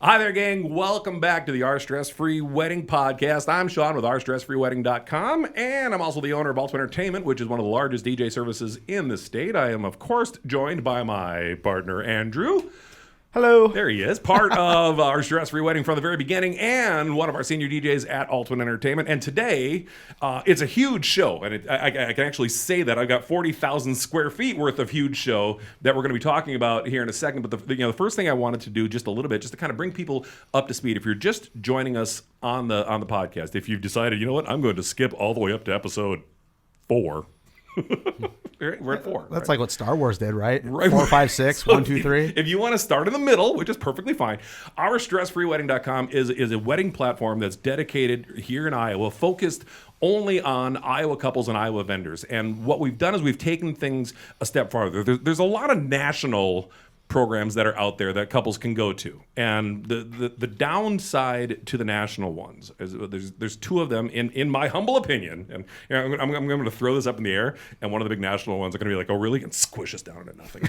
Hi there, gang. Welcome back to the Our Stress Free Wedding Podcast. I'm Sean with OurStressFreeWedding.com, and I'm also the owner of Ultimate Entertainment, which is one of the largest DJ services in the state. I am, of course, joined by my partner, Andrew. Hello. There he is, part of our Stress Free Wedding from the very beginning and one of our senior DJs at Ultimate Entertainment. And today, it's a huge show. And I can actually say that. I've got 40,000 square feet worth of huge show that we're going to be talking about here in a second. But the first thing I wanted to do just a little bit, just to kind of bring people up to speed. If you're just joining us on the podcast, if you've decided, you know what, I'm going to skip all the way up to episode 4. We're at 4. That's like what Star Wars did, right? Right. 4, 5, 6, So 1, 2, 3. If you want to start in the middle, which is perfectly fine, OurStressFreeWedding.com is a wedding platform that's dedicated here in Iowa, focused only on Iowa couples and Iowa vendors. And what we've done is we've taken things a step farther. There's a lot of national programs that are out there that couples can go to, and the downside to the national ones is there's 2 of them in my humble opinion, and I'm going to throw this up in the air, and one of the big national ones are going to be like, oh really, and squish us down into nothing.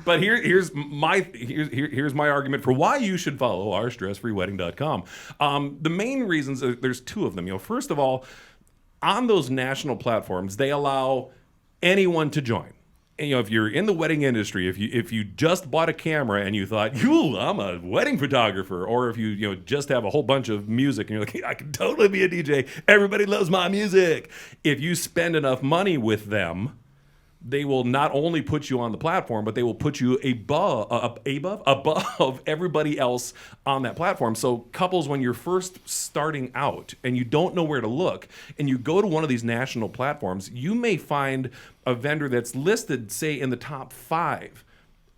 But here's my argument for why you should follow OurStressFreeWedding.com. The main reasons, there's 2 of them. First of all, on those national platforms, they allow anyone to join. And, if you're in the wedding industry, if you just bought a camera and you thought, I'm a wedding photographer, or if you just have a whole bunch of music and you're like, I can totally be a DJ, everybody loves my music. If you spend enough money with them, they will not only put you on the platform, but they will put you above everybody else on that platform. So couples, when you're first starting out and you don't know where to look, and you go to one of these national platforms, you may find a vendor that's listed, say, in the top 5.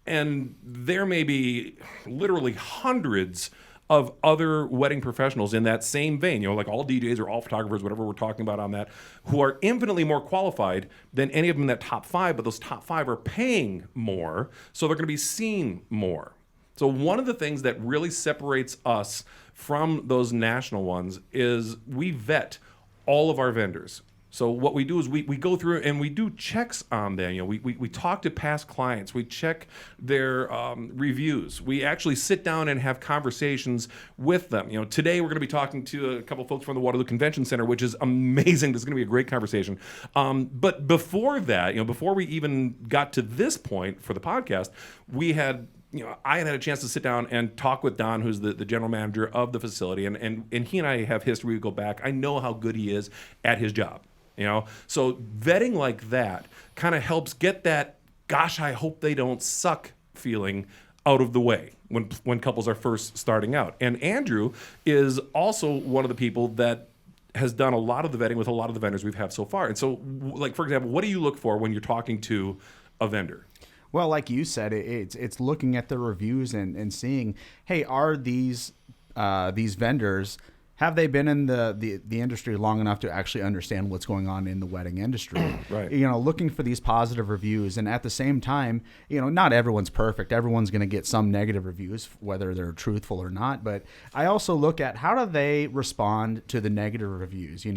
And there may be literally hundreds of other wedding professionals in that same vein, like all DJs or all photographers, whatever we're talking about on that, who are infinitely more qualified than any of them in that top 5, but those top 5 are paying more, so they're going to be seen more. So one of the things that really separates us from those national ones is we vet all of our vendors. So what we do is we go through and we do checks on them. We talk to past clients. We check their reviews. We actually sit down and have conversations with them. Today we're going to be talking to a couple folks from the Waterloo Convention Center, which is amazing. This is going to be a great conversation. But before that, before we even got to this point for the podcast, we had I had a chance to sit down and talk with Don, who's the general manager of the facility, and he and I have history. We go back. I know how good he is at his job. So vetting like that kind of helps get that, gosh, I hope they don't suck feeling out of the way when couples are first starting out. And Andrew is also one of the people that has done a lot of the vetting with a lot of the vendors we've had so far. And so, like, for example, what do you look for when you're talking to a vendor? Well, like you said, it's looking at the reviews and seeing, hey, are these vendors, have they been in the industry long enough to actually understand what's going on in the wedding industry? Right. Looking for these positive reviews. And at the same time, not everyone's perfect. Everyone's going to get some negative reviews, whether they're truthful or not. But I also look at, how do they respond to the negative reviews?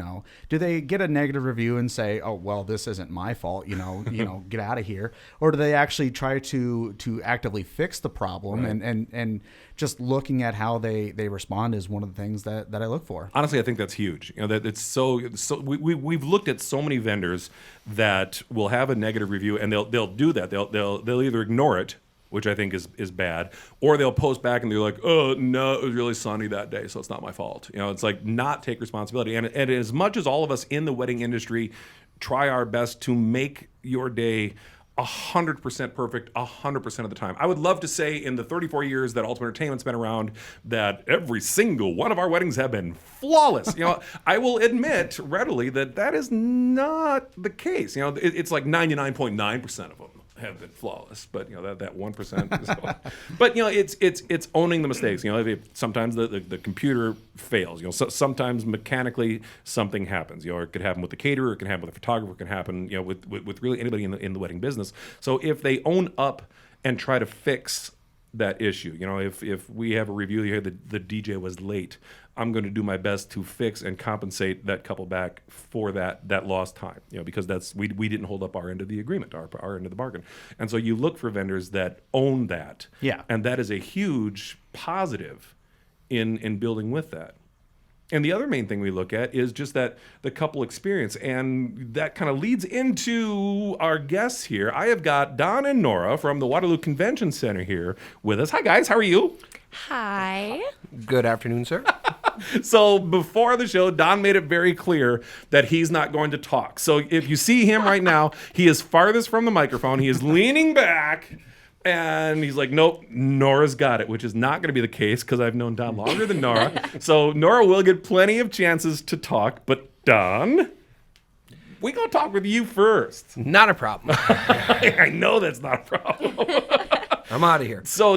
Do they get a negative review and say, oh, well, this isn't my fault, get out of here? Or do they actually try to actively fix the problem? Right. And just looking at how they respond is one of the things that I look for. Honestly, I think that's huge. That it's so we've looked at so many vendors that will have a negative review, and they'll do that. They'll either ignore it, which I think is bad, or they'll post back and they're like, oh no, it was really sunny that day, so it's not my fault. It's like, not take responsibility. And as much as all of us in the wedding industry try our best to make your day 100% perfect 100% of the time. I would love to say, in the 34 years that Ultimate Entertainment's been around, that every single one of our weddings have been flawless. I will admit readily that is not the case. It's like 99.9% of them have been flawless, but that 1%. But it's owning the mistakes. Sometimes the computer fails. Sometimes mechanically something happens. It could happen with the caterer, it can happen with the photographer, it can happen with really anybody in the wedding business. So if they own up and try to fix that issue. If we have a review here that the DJ was late, I'm going to do my best to fix and compensate that couple back for that lost time. Because we didn't hold up our end of the agreement, our end of the bargain. And so you look for vendors that own that. Yeah. And that is a huge positive in building with that. And the other main thing we look at is just that the couple experience. And that kind of leads into our guests here. I have got Don and Nora from the Waterloo Convention Center here with us. Hi, guys. How are you? Hi. Good afternoon, sir. So before the show, Don made it very clear that he's not going to talk. So if you see him right now, he is farthest from the microphone. He is leaning back. And he's like, nope, Nora's got it, which is not going to be the case because I've known Don longer than Nora. So Nora will get plenty of chances to talk. But Don, we're going to talk with you first. Not a problem. I know that's not a problem. I'm out of here. So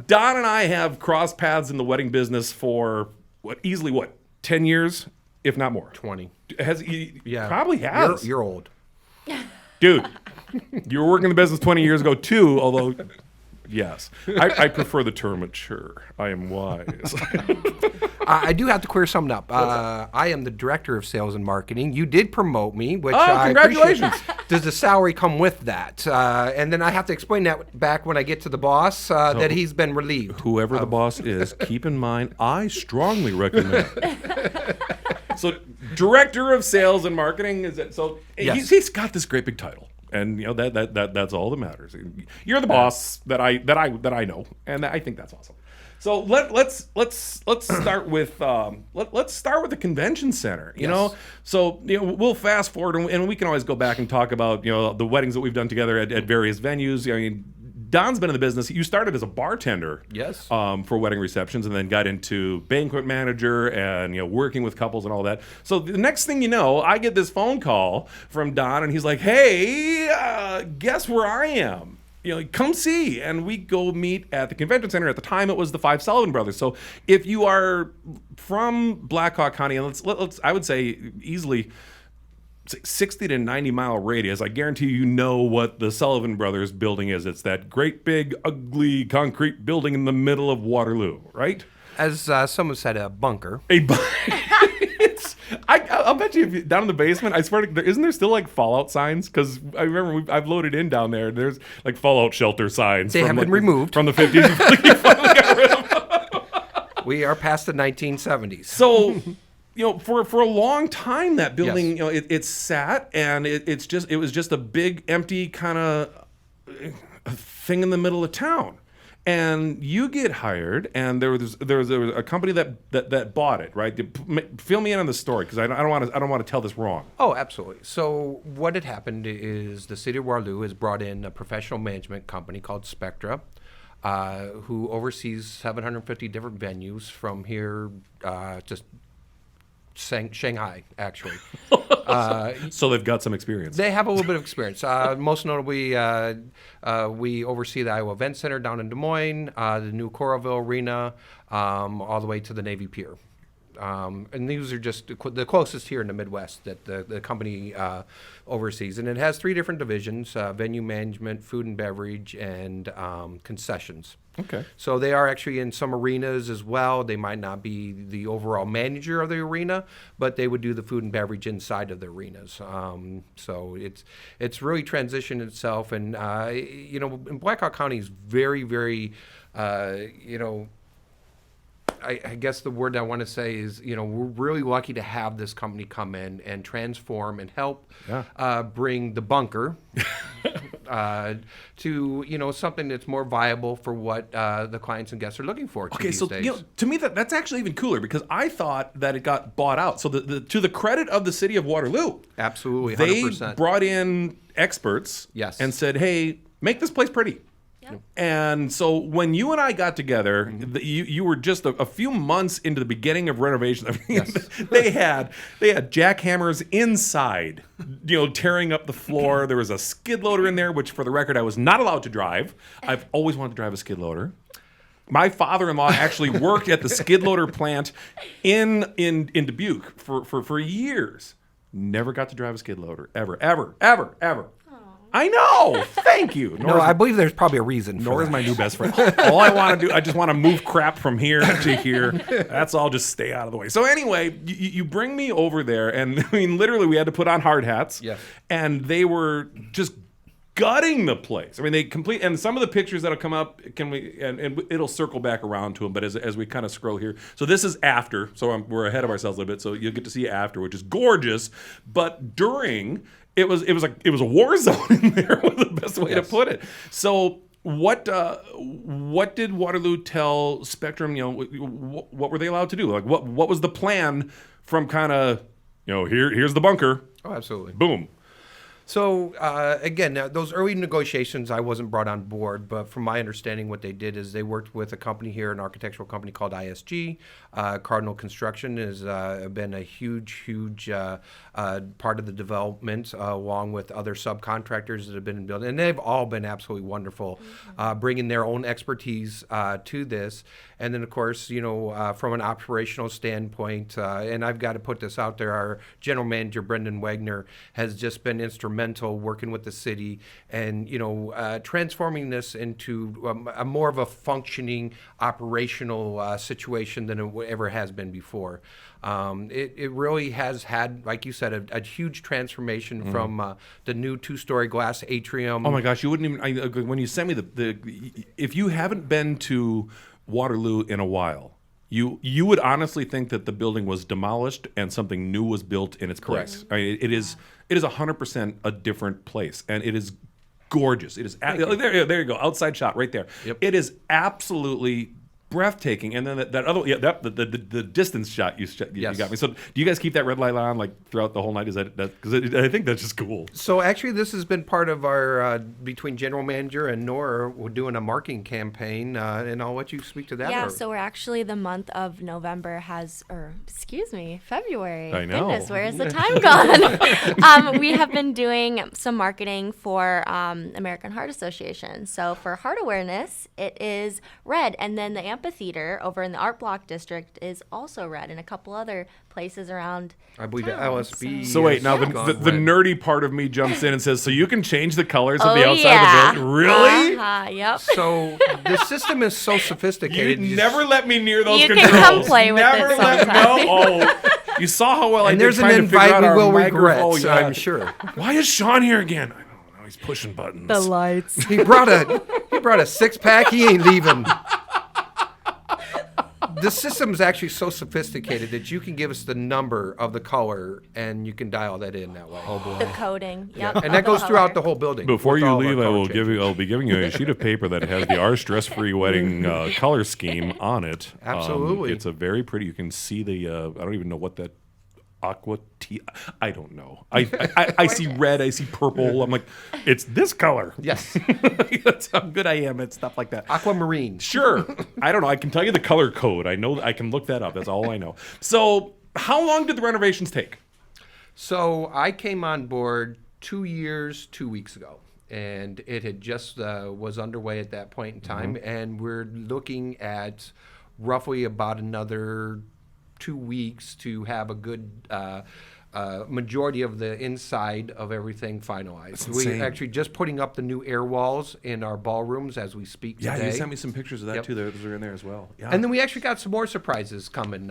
Don and I have crossed paths in the wedding business for, easily 10 years, if not more? 20. Yeah. Probably has. You're old. Dude, you were working in the business 20 years ago, too, although, yes. I prefer the term mature. I am wise. I do have to clear something up. I am the director of sales and marketing. You did promote me, which congratulations. Does the salary come with that? And then I have to explain that back when I get to the boss that he's been relieved. Whoever the boss is, keep in mind, I strongly recommend. So, director of sales and marketing, is it? So Yes. he's got this great big title, and that's all that matters. You're the boss that I know, and I think that's awesome. So let's start with let's start with the convention center. You know, so we'll fast forward, and we can always go back and talk about the weddings that we've done together at various venues. I mean, Don's been in the business. You started as a bartender, Yes, for wedding receptions, and then got into banquet manager and working with couples and all that. So the next thing you know, I get this phone call from Don, and he's like, "Hey, guess where I am? Come see." And we go meet at the convention center. At the time, it was the 5 Sullivan Brothers. So if you are from Black Hawk County, and let's I would say easily 60 to 90 mile radius, I guarantee you know what the Sullivan Brothers building is. It's that great big ugly concrete building in the middle of Waterloo, right? as someone said, a bunker. I'll bet you, if you, down in the basement, I swear to, isn't there still like Fallout signs? Because I remember I've loaded in down there. There's like Fallout shelter signs. They have been removed from the 50s. You finally got rid of them. We are past the 1970s. So, for a long time, that building, it sat, and it was just a big empty kind of thing in the middle of town. And you get hired, and there was a company that bought it, right? Fill me in on the story, because I don't want to tell this wrong. Oh, absolutely. So what had happened is the city of Waterloo has brought in a professional management company called Spectra, who oversees 750 different venues from here just Shanghai, actually. So they've got some experience. They have a little bit of experience. Most notably, we oversee the Iowa Event Center down in Des Moines, the new Coralville Arena, all the way to the Navy Pier. And these are just the closest here in the Midwest that the company oversees. And it has 3 different divisions: venue management, food and beverage, and concessions. Okay. So they are actually in some arenas as well. They might not be the overall manager of the arena, but they would do the food and beverage inside of the arenas. So it's really transitioned itself. And, in Black Hawk County is very, very, I guess the word I want to say is, we're really lucky to have this company come in and transform and help bring the bunker to something that's more viable for what the clients and guests are looking for. Okay, these so days. to me that's actually even cooler, because I thought that it got bought out. So to the credit of the city of Waterloo, Absolutely, 100%. they brought in experts, Yes. and said, "Hey, make this place pretty." Yep. And so when you and I got together, you were just a few months into the beginning of renovation. Yes. they had jackhammers inside, tearing up the floor. There was a skid loader in there, which, for the record, I was not allowed to drive. I've always wanted to drive a skid loader. My father-in-law actually worked at the skid loader plant in Dubuque for years. Never got to drive a skid loader, ever. I know. Thank you. No, I believe there's probably a reason for Nora's that. my new best friend. All I want to do, I just want to move crap from here to here. That's all. Just stay out of the way. So anyway, you bring me over there, and I mean, literally, we had to put on hard hats. Yes. And they were just gutting the place. I mean, they complete. And some of the pictures that'll come up, and it'll circle back around to them. But as we kind of scroll here, so this is after. So we're ahead of ourselves a little bit. So you'll get to see after, which is gorgeous. But during. It was a war zone in there was the best way to put it. So what did Waterloo tell Spectrum? What were they allowed to do? Like what was the plan from kind of here's the bunker. Oh, absolutely. Boom. So, again, those early negotiations, I wasn't brought on board, but from my understanding, what they did is they worked with a company here, an architectural company called ISG. Cardinal Construction has been a huge part of the development, along with other subcontractors that have been building. And they've all been absolutely wonderful, bringing their own expertise to this. And then, of course, from an operational standpoint, and I've got to put this out there, our general manager, Brendan Wagner, has just been instrumental working with the city and, transforming this into a more of a functioning operational situation than it ever has been before. It really has had, like you said, a huge transformation from the new 2-story glass atrium. Oh my gosh, you wouldn't even. When you sent me the if you haven't been to Waterloo in a while, you would honestly think that the building was demolished and something new was built in its place. I mean, it is 100% a different place, and it is gorgeous. It is there you go, outside shot right there. Yep. It is absolutely breathtaking. And then that other the distance shot you got me. So do you guys keep that red light on like throughout the whole night? Is that because I think that's just cool. So actually, this has been part of our between general manager and Nora. We're doing a marketing campaign, and I'll let you speak to that. Yeah, so we're actually the month of November February. I know. Goodness, where is the time gone? We have been doing some marketing for American Heart Association. So for heart awareness, it is red, and then the amphitheater over in the Art Block District is also red, and a couple other places around I believe town, the LSB. So wait, now the nerdy part of me jumps in and says, so you can change the colors of the outside of the building? Really? Yep. So the system is so sophisticated. You never let me near those You can controls. come play with never it let sometime. no. Oh, you saw how well I And did there's an trying to figure invite out we our will microphone. regret, Yeah. I'm sure. Why is Sean here again? I don't know. He's pushing buttons. The lights. He brought a six-pack. He ain't leaving. The system is actually so sophisticated that you can give us the number of the color and you can dial that in that way. Oh boy. The coding. Yep. And that goes throughout the whole building. Before with you all of our leave, color changes. I'll be giving you a sheet of paper that has the Our Stress-Free Wedding color scheme on it. Absolutely. It's a very pretty. You can see the. I don't even know what that aqua tea. I don't know. I see red. I see purple. I'm like, it's this color. Yes. That's how good I am at stuff like that. Aquamarine. Sure. I don't know. I can tell you the color code. I know. I can look that up. That's all I know. So, how long did the renovations take? So I came on board 2 years, 2 weeks ago. And it had just was underway at that point in time. And we're looking at roughly about another 2 weeks to have a good majority of the inside of everything finalized. We're actually just putting up the new air walls in our ballrooms as we speak today. Yeah, you sent me some pictures of that too. Those are in there as well. Yeah. And then we actually got some more surprises coming.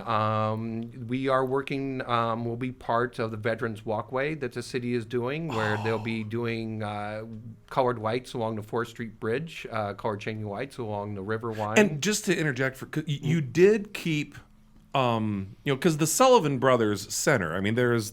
We are working, we'll be part of the Veterans Walkway that the city is doing, where they'll be doing colored lights along the 4th Street Bridge, colored changing lights along the River Line. And just to interject, you did keep, because the Sullivan Brothers Center. I mean, there's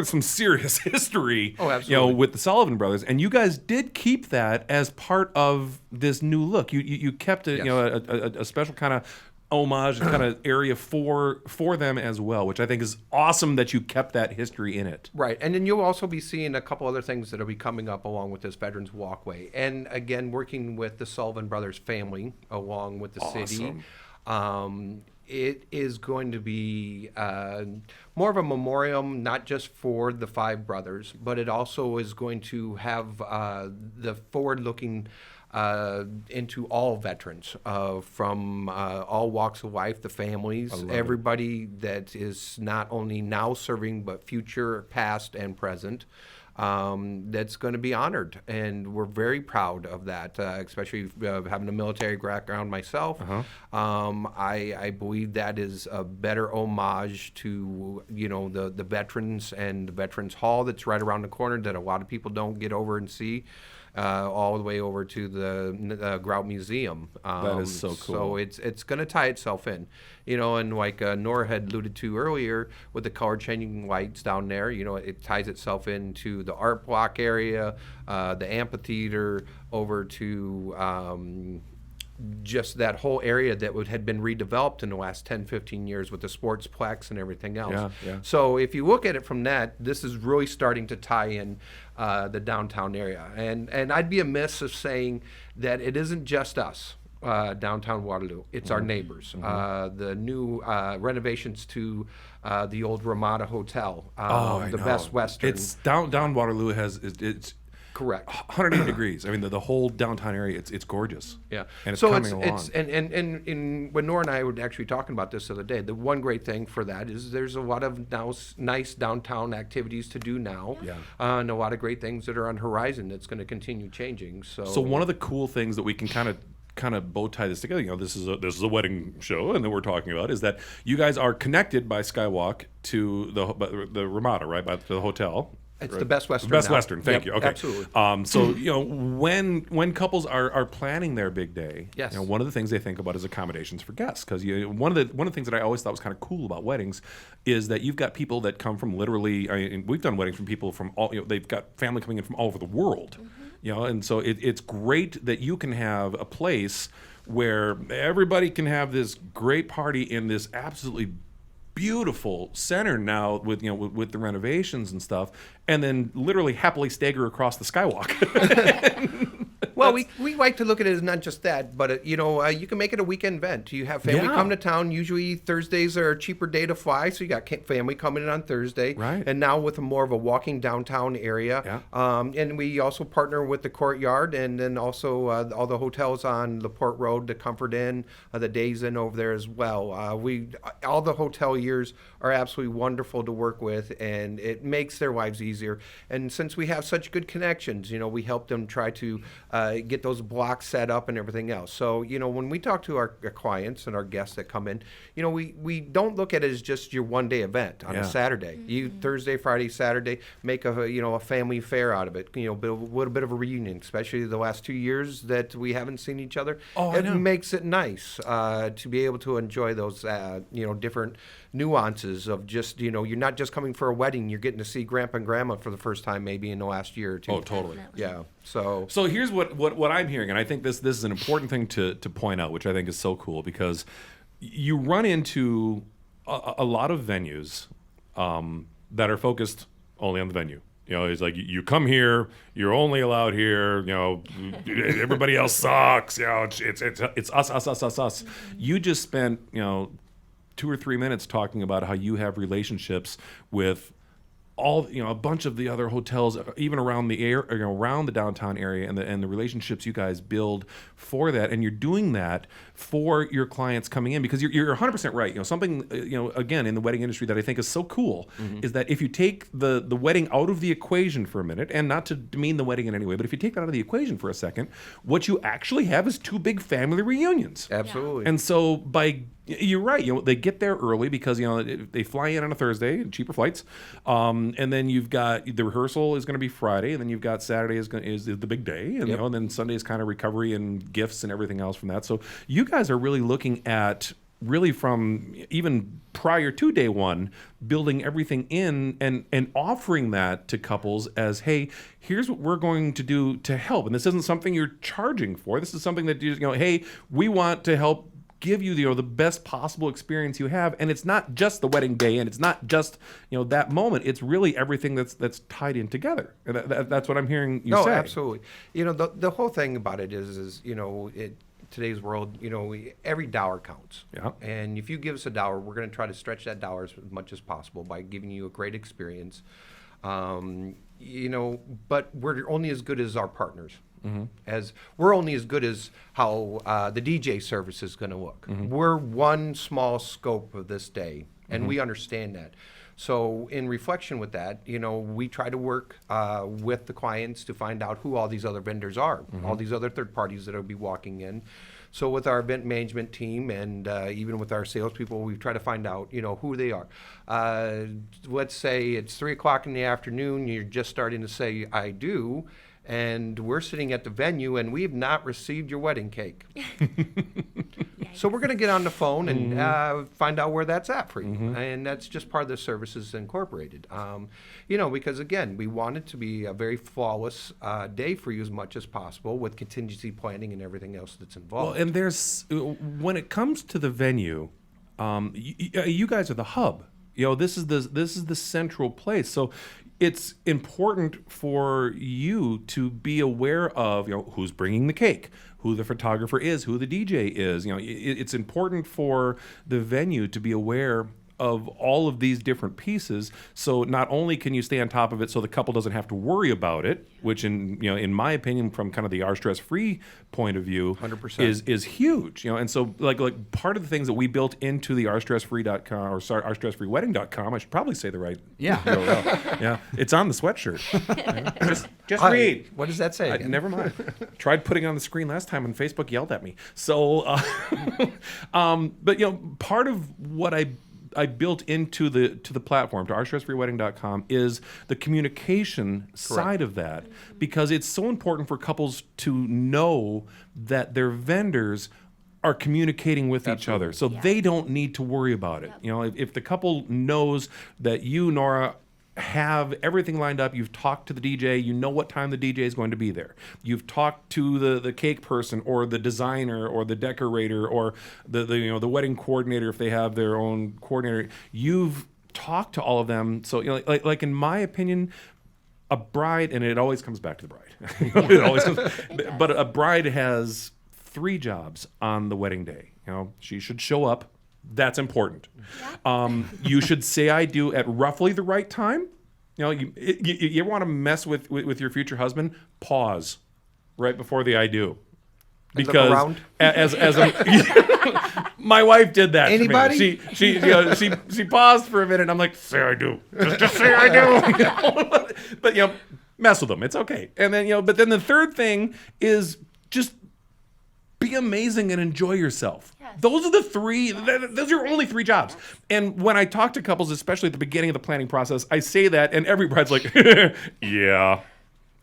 some serious history. Oh, absolutely. With the Sullivan Brothers, and you guys did keep that as part of this new look. You kept it, Yes. a special kind of homage kind of area for them as well, which I think is awesome that you kept that history in it. Right, and then you'll also be seeing a couple other things that will be coming up along with this Veterans Walkway. And again, working with the Sullivan Brothers family along with the city. It is going to be more of a memorial, not just for the 5 brothers, but it also is going to have the forward-looking into all veterans from all walks of life, the families, everybody that is not only now serving but future, past, and present. that's going to be honored, and we're very proud of that, especially having a military background myself. I believe that is a better homage to, you know, the veterans and the Veterans Hall that's right around the corner that a lot of people don't get over and see. All the way over to the Grout Museum. That is so cool. So it's going to tie itself in, you know, and like Nora had alluded to earlier with the color changing lights down there, you know, it ties itself into the art block area, the amphitheater, over to just that whole area that had been redeveloped in the last 10, 15 years with the sportsplex and everything else. Yeah. So if you look at it from that, this is really starting to tie in the downtown area. And I'd be amiss of saying that it isn't just us, downtown Waterloo. It's our neighbors. The new renovations to the old Ramada Hotel, I the know. Best Western. It's down Waterloo it's Correct. 180 degrees. I mean, the whole downtown area, it's gorgeous. Yeah. And it's so coming along. And when Nora and I were actually talking about this the other day, the one great thing for that is there's a lot of nice downtown activities to do now. Yeah. And a lot of great things that are on horizon that's going to continue changing. So one of the cool things that we can kind of bow tie this together, you know, this is a wedding show, and that we're talking about is that you guys are connected by Skywalk to the Ramada, right, by the hotel. It's right? the Best Western. Best now. Western. Thank Yep, you. Okay. Absolutely. So you know, when couples are planning their big day, Yes. you know, one of the things they think about is accommodations for guests, because one of the things that I always thought was kind of cool about weddings is that you've got people that come from literally. I mean, we've done weddings from people from all. You know, they've got family coming in from all over the world. You know, and so it's great that you can have a place where everybody can have this great party in this absolutely beautiful center now with, you know, with the renovations and stuff, and then literally happily stagger across the skywalk. Well, we like to look at it as not just that, but you know, you can make it a weekend event. You have family Yeah. come to town. Usually Thursdays are a cheaper day to fly, so you got family coming in on Thursday. Right. And now with more of a walking downtown area. Yeah. And we also partner with the Courtyard, and then also all the hotels on the Port Road, the Comfort Inn, the Days Inn over there as well. All the hoteliers are absolutely wonderful to work with, and it makes their lives easier. And since we have such good connections, you know, we help them try to get those blocks set up and everything else. So, you know, when we talk to our clients and our guests that come in, you know, we don't look at it as just your one-day event on Yeah. a Saturday. You Thursday, Friday, Saturday, make a family affair out of it. You know, a little bit of a reunion, especially the last 2 years that we haven't seen each other. I It know. makes it nice to be able to enjoy those, different nuances of just, you know, you're not just coming for a wedding, you're getting to see Grandpa and Grandma for the first time maybe in the last year or two. Oh, totally. Yeah. So So here's what I'm hearing, and I think this is an important thing to point out, which I think is so cool, because you run into a lot of venues that are focused only on the venue. You know, it's like you come here, you're only allowed here. You know, everybody else sucks. You know, it's us. You just spent, you know, 2 or 3 minutes talking about how you have relationships with all, you know, a bunch of the other hotels, even around the air, you know, around the downtown area, and the relationships you guys build for that, and you're doing that for your clients coming in, because you're 100% right. You know, something, you know, again, in the wedding industry that I think is so cool is that if you take the wedding out of the equation for a minute, and not to demean the wedding in any way, but if you take that out of the equation for a second, what you actually have is 2 big family reunions. absolutely. And so you're right. You know, they get there early because, you know, they fly in on a Thursday, cheaper flights, and then you've got the rehearsal is going to be Friday, and then you've got Saturday is the big day, and you know, and then Sunday is kind of recovery and gifts and everything else from that. So you guys are really looking at from even prior to day one, building everything in and offering that to couples as, hey, here's what we're going to do to help. And this isn't something you're charging for. This is something that you know, hey, we want to help give you the best possible experience you have, and it's not just the wedding day, and it's not just, you know, that moment. It's really everything that's tied in together. And that's what I'm hearing you say. No, absolutely. You know, the whole thing about it is you know, today's world, you know, every dollar counts. Yeah. And if you give us a dollar, we're going to try to stretch that dollar as much as possible by giving you a great experience. You know, but we're only as good as our partners. As we're only as good as how the DJ service is going to look. We're one small scope of this day, and we understand that. So in reflection with that, we try to work with the clients to find out who all these other vendors are, all these other third parties that will be walking in. So with our event management team and even with our salespeople, we try to find out, who they are. Let's say it's 3 o'clock in the afternoon, you're just starting to say, I do, and we're sitting at the venue and we have not received your wedding cake. So we're going to get on the phone and find out where that's at for you. And that's just part of the services incorporated. Because again, we want it to be a very flawless day for you as much as possible with contingency planning and everything else that's involved. Well, and when it comes to the venue, you guys are the hub. This is the central place. So it's important for you to be aware of, who's bringing the cake, who the photographer is, who the DJ is. It's important for the venue to be aware of all of these different pieces. So not only can you stay on top of it so the couple doesn't have to worry about it, which in my opinion, from kind of the our stress-free point of view, 100% is huge. And so like part of the things that we built into the ourstressfree.com or ourstressfreewedding.com, I should probably say the right URL. Yeah, it's on the sweatshirt. Just read. What does that say again? Never mind. Tried putting it on the screen last time and Facebook yelled at me. So, but part of what I built into the platform, to ourstressfreewedding.com, is the communication side of that, because it's so important for couples to know that their vendors are communicating with each other, so they don't need to worry about it. If the couple knows that you, Nora, have everything lined up, you've talked to the DJ, you know what time the DJ is going to be there, you've talked to the cake person or the designer or the decorator or the wedding coordinator if they have their own coordinator, you've talked to all of them. So like in my opinion, a bride, and it always comes back to the bride, it always comes, but a bride has 3 jobs on the wedding day. She should show up. That's important. You should say I do at roughly the right time. You want to mess with your future husband, pause right before the I do. Because my wife did that. Anybody? For me. She paused for a minute and I'm like, say I do. Just say I do. But mess with them. It's okay. And then but then the third thing is just be amazing and enjoy yourself. Yes. Those are the 3. Those are only 3 jobs. And when I talk to couples, especially at the beginning of the planning process, I say that, and every bride's like, yeah.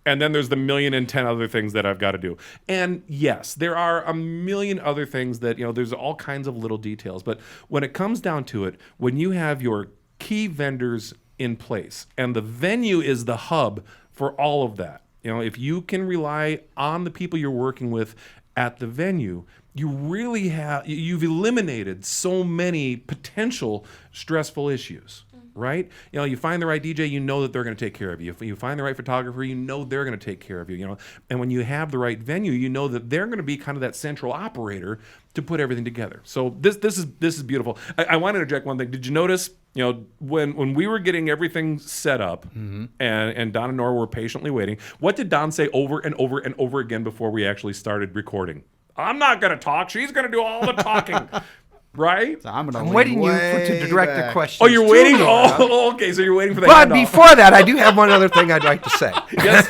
And then there's the 1,000,010 other things that I've got to do. And yes, there are a million other things that there's all kinds of little details. But when it comes down to it, when you have your key vendors in place, and the venue is the hub for all of that, if you can rely on the people you're working with at the venue, you've eliminated so many potential stressful issues, right? You find the right DJ, you know that they're going to take care of you. If you find the right photographer, you know they're going to take care of you. And when you have the right venue, you know that they're going to be kind of that central operator to put everything together. So this is beautiful. I want to interject one thing. Did you notice? When we were getting everything set up, and Don and Nora were patiently waiting, what did Don say over and over and over again before we actually started recording? I'm not going to talk. She's going to do all the talking. Right? So I'm waiting to direct the question. Oh, you're waiting? Oh, okay. So you're waiting for that. But before that, I do have one other thing I'd like to say. Yes.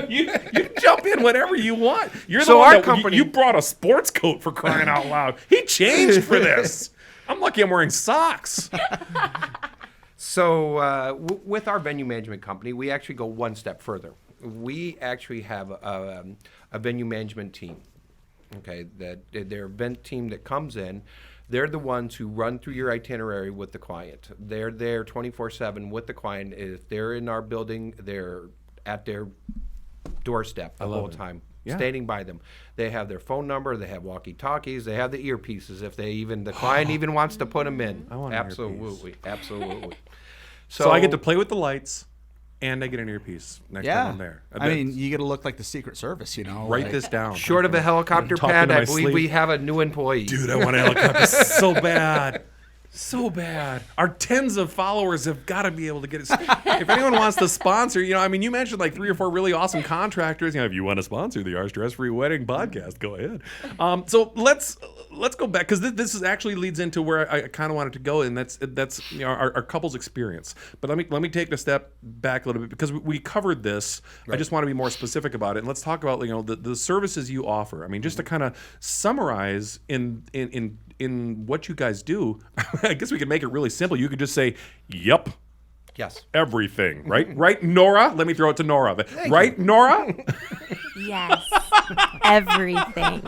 You jump in whenever you want. You're so the one our that company, you brought a sports coat for crying out loud. He changed for this. I'm lucky I'm wearing socks. So with our venue management company, we actually go one step further. We actually have a venue management team. Okay, that their event team that comes in, they're the ones who run through your itinerary with the client. They're there 24/7 with the client. If they're in our building, they're at their doorstep the whole time, standing by them. They have their phone number. They have walkie-talkies. They have the earpieces if the client even wants to put them in. I want absolutely. So I get to play with the lights. And I get an earpiece next time I'm there. I mean, you get to look like the Secret Service, Write this down. Short of a helicopter pad, I believe we have a new employee. Dude, I want a helicopter so bad. So bad. Our tens of followers have got to be able to get it. If anyone wants to sponsor, I mean, you mentioned like 3 or 4 really awesome contractors. If you want to sponsor the Our Stress Free Wedding podcast, go ahead. So let's go back, because this is actually leads into where I kind of wanted to go, and that's our couple's experience. But let me take a step back a little bit, because we covered this. Right. I just want to be more specific about it, and let's talk about the services you offer. I mean, just to kind of summarize in what you guys do, I guess we could make it really simple. You could just say, "Yep, yes, everything." Right, right, Nora. Let me throw it to Nora. Right, Nora. Yes, everything.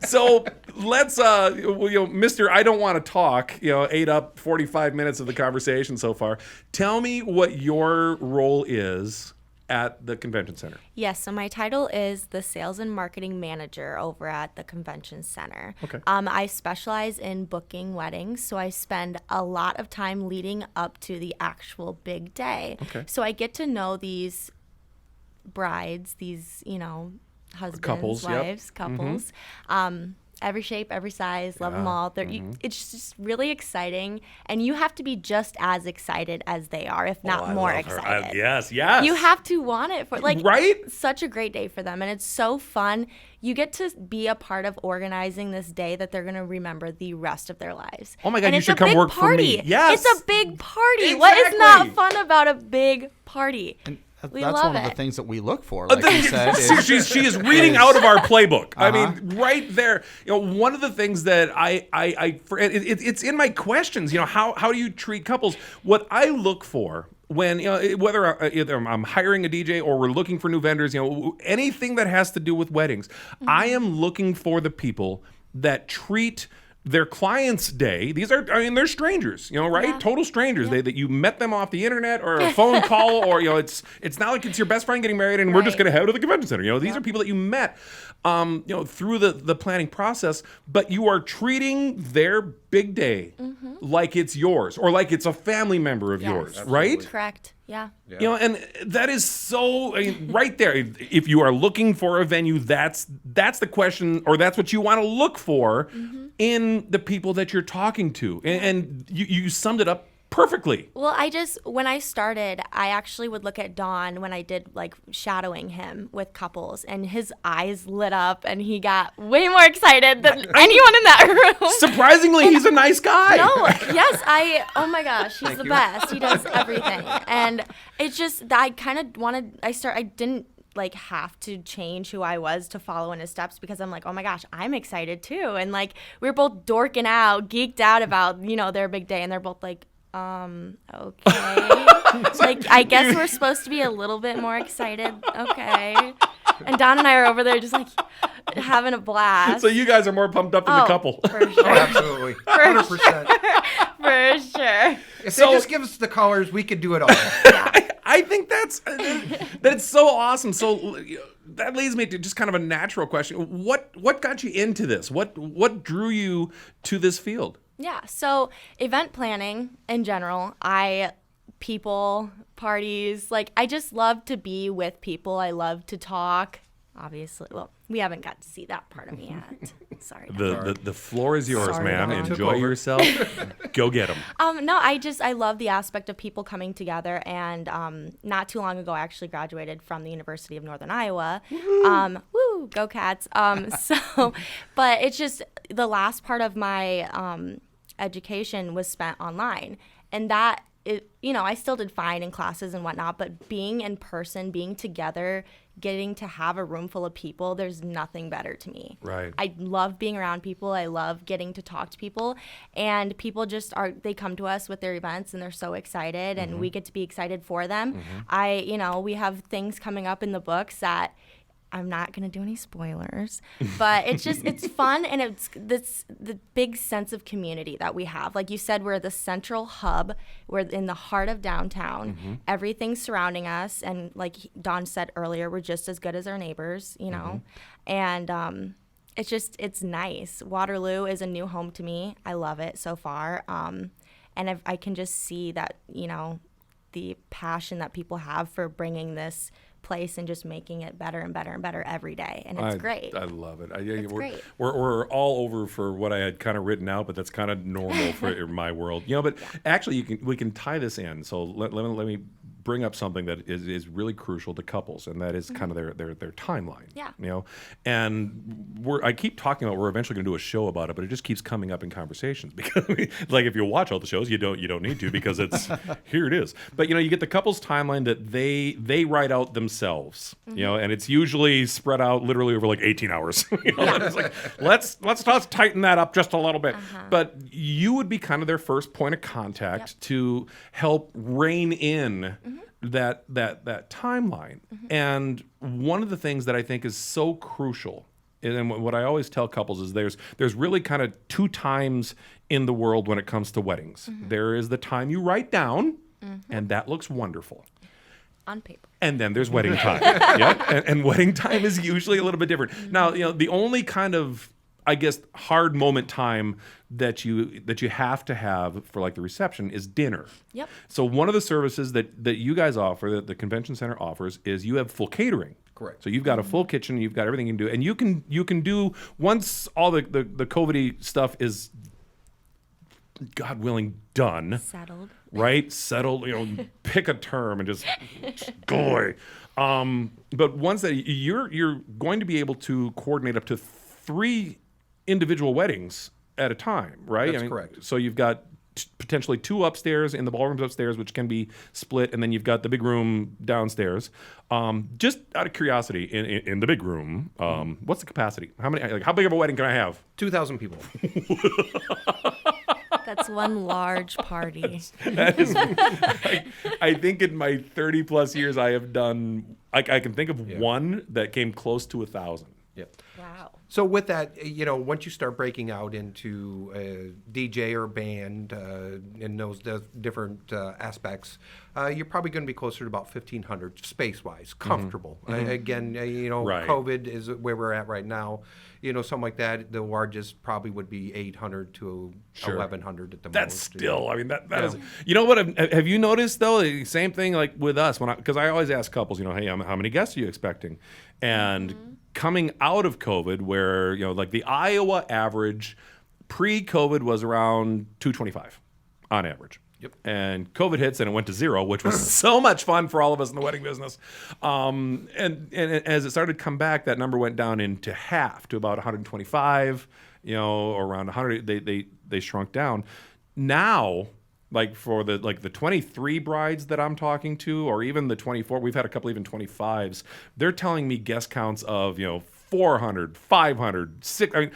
So let's, Mr. I don't want to talk. Ate up 45 minutes of the conversation so far. Tell me what your role is at the convention center. Yes, so my title is the Sales and Marketing Manager over at the Convention Center. Okay. I specialize in booking weddings, so I spend a lot of time leading up to the actual big day. Okay. So I get to know these brides, these, husbands, Couples, yep. wives, couples. Every shape, every size, love them all. It's just really exciting, and you have to be just as excited as they are, if not more excited. Yes. You have to want it for right? Such a great day for them, and it's so fun. You get to be a part of organizing this day that they're going to remember the rest of their lives. Oh my God, and you should come work for me. Yes. It's a big party. Exactly. What is not fun about a big party? We That's love one of the it. things that we look for, like you said. She is reading out of our playbook. I mean, right there. One of the things that it's in my questions. How do you treat couples? What I look for when whether either I'm hiring a DJ or we're looking for new vendors, anything that has to do with weddings, I am looking for the people that treat their client's day. They're strangers, right? Yeah. Total strangers. That you met them off the internet or a phone call, or it's not like it's your best friend getting married and we're just going to head to the convention center. These are people that you met, through the planning process, but you are treating their big day like it's yours or like it's a family member of yours, right? Correct. Yeah. And that is so, right there. If you are looking for a venue, that's the question, or that's what you want to look for in the people that you're talking to. And you summed it up perfectly. Well, when I started, I actually would look at Don when I did shadowing him with couples, and his eyes lit up and he got way more excited than anyone in that room. Surprisingly, he's a nice guy. No, yes, oh my gosh, he's the best. He does everything. And it's just that I kind of I didn't have to change who I was to follow in his steps, because I'm like, oh my gosh, I'm excited too. And we were both dorking out, geeked out about, their big day, and they're both like, okay. I guess we're supposed to be a little bit more excited. Okay. And Don and I are over there just having a blast. So you guys are more pumped up than the couple. For sure. Oh, absolutely. 100%. For sure. If they just give us the colors, we could do it all. I think that's so awesome. So that leads me to just kind of a natural question. What got you into this? What drew you to this field? Yeah, so event planning in general, people, parties, I just love to be with people. I love to talk. Obviously, well, we haven't got to see that part of me yet. Sorry. The floor is yours, Sorry, ma'am. Don. Enjoy yourself. Go get them. No, I love the aspect of people coming together, and not too long ago, I actually graduated from the University of Northern Iowa. Woo, go Cats. But it's just the last part of my education was spent online, and that I still did fine in classes and whatnot, but being in person, being together, getting to have a room full of people, there's nothing better to me. Right. I love being around people. I love getting to talk to people, and people they come to us with their events and they're so excited, and we get to be excited for them. We have things coming up in the books that I'm not going to do any spoilers, but it's fun, and it's the big sense of community that we have. Like you said, we're the central hub. We're in the heart of downtown. Everything's surrounding us, and like Don said earlier, we're just as good as our neighbors, and it's nice. Waterloo is a new home to me. I love it so far, and I can just see that, the passion that people have for bringing this place and just making it better and better and better every day, and it's great. I love it. It's we're, great. We're all over for what I had kind of written out, but that's kind of normal for my world. But actually, we can tie this in. So let me bring up something that is really crucial to couples, and that is kind of their timeline. Yeah. And I keep talking about we're eventually going to do a show about it, but it just keeps coming up in conversations because like if you watch all the shows, you don't need to because it's here it is. But you get the couple's timeline that they write out themselves. And it's usually spread out literally over like 18 hours. It's like let's tighten that up just a little bit. But you would be kind of their first point of contact to help rein in that timeline. And one of the things that I think is so crucial, and what I always tell couples is there's really kind of two times in the world when it comes to weddings. There is the time you write down, and that looks wonderful. On paper. And then there's wedding time. And wedding time is usually a little bit different. Now, the only kind of, I guess, hard moment time that you have to have for like the reception is dinner. Yep. So one of the services that you guys offer, that the convention center offers, is you have full catering. Correct. So you've got a full kitchen, you've got everything you can do, and you can do once all the COVID-y stuff is, God willing, done. Settled. Right? Settled, pick a term and just go away. But once that you're going to be able to coordinate up to 3 individual weddings at a time, right? That's correct. So you've got potentially 2 upstairs in the ballrooms upstairs, which can be split, and then you've got the big room downstairs. Just out of curiosity, in the big room, what's the capacity? How big of a wedding can I have? 2,000 people. That's one large party. That is, I think in my 30 plus years, I have done. I can think of one that came close to 1,000. Yep. Wow. So with that, once you start breaking out into DJ or band in those different aspects, you're probably going to be closer to about 1,500 space-wise, comfortable. Again, Right. COVID is where we're at right now. Something like that, the largest probably would be 800 to 1,100 at the That's most. still, I mean, that is. You know what? Have you noticed though? The same thing like with us because I always ask couples, hey, how many guests are you expecting? And coming out of COVID, where like the Iowa average pre-COVID was around 225 on average. Yep. And COVID hits and it went to 0, which was so much fun for all of us in the wedding business. And as it started to come back, that number went down into half to about 125, or around 100. They shrunk down. Now, like for the 23 brides that I'm talking to, or even the 24, we've had a couple even 25s. They're telling me guest counts of 400, 500, 600. I mean,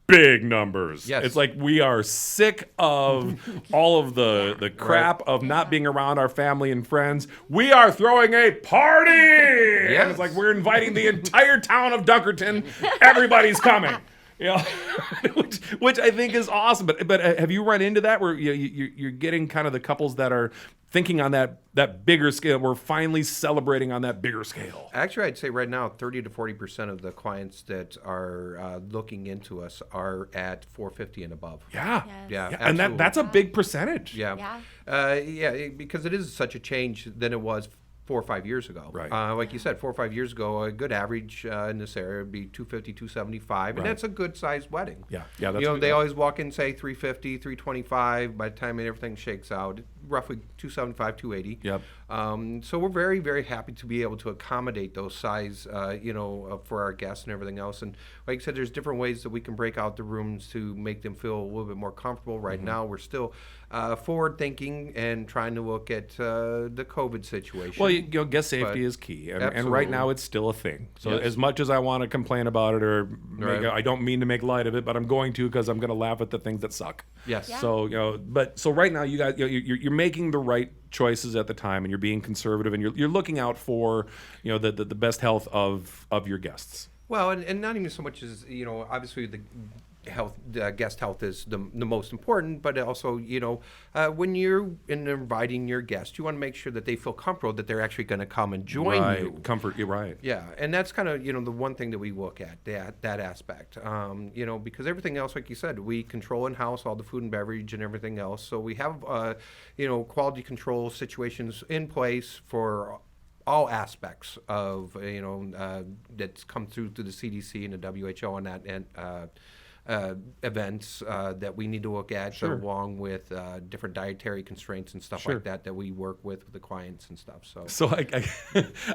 big numbers. Yes. It's like we are sick of all of the crap of not being around our family and friends. We are throwing a party. And it's like we're inviting the entire town of Dunkerton. Everybody's coming. Which I think is awesome. But have you run into that where you're getting kind of the couples that are thinking on that bigger scale? We're finally celebrating on that bigger scale. Actually, I'd say right now, 30 to 40% of the clients that are looking into us are at 450 and above. Yeah. Yes. Yeah, And that's a big percentage. Yeah. Because it is such a change than it was 4 or 5 years ago. Right. Like you said, 4 or 5 years ago, a good average in this area would be 250, 275, and that's a good sized wedding. Yeah. That's they always walk in, say 350, 325. By the time everything shakes out, roughly 275, 280. Yep. So we're very, very happy to be able to accommodate those size, for our guests and everything else. And like I said, there's different ways that we can break out the rooms to make them feel a little bit more comfortable. Right now, we're still forward thinking and trying to look at the COVID situation. Well, guest safety is key, and right now it's still a thing. So as much as I want to complain about it or I don't mean to make light of it, but I'm going to because I'm going to laugh at the things that suck. Yes. Yeah. So so right now you guys you're making the right choices at the time, and you're being conservative, and you're looking out for the best health of your guests. Well, and not even so much as obviously the guest health is the most important, but also when you're inviting your guests, you want to make sure that they feel comfortable that they're actually going to come and join you. Comfort, you're right. Yeah, and that's kind of the one thing that we look at, that aspect. Because everything else, like you said, we control in house all the food and beverage and everything else. So we have quality control situations in place for all aspects of that's come through to the CDC and the WHO on that, and events that we need to look at, Sure. along with different dietary constraints and stuff Sure. like that we work with the clients and stuff. So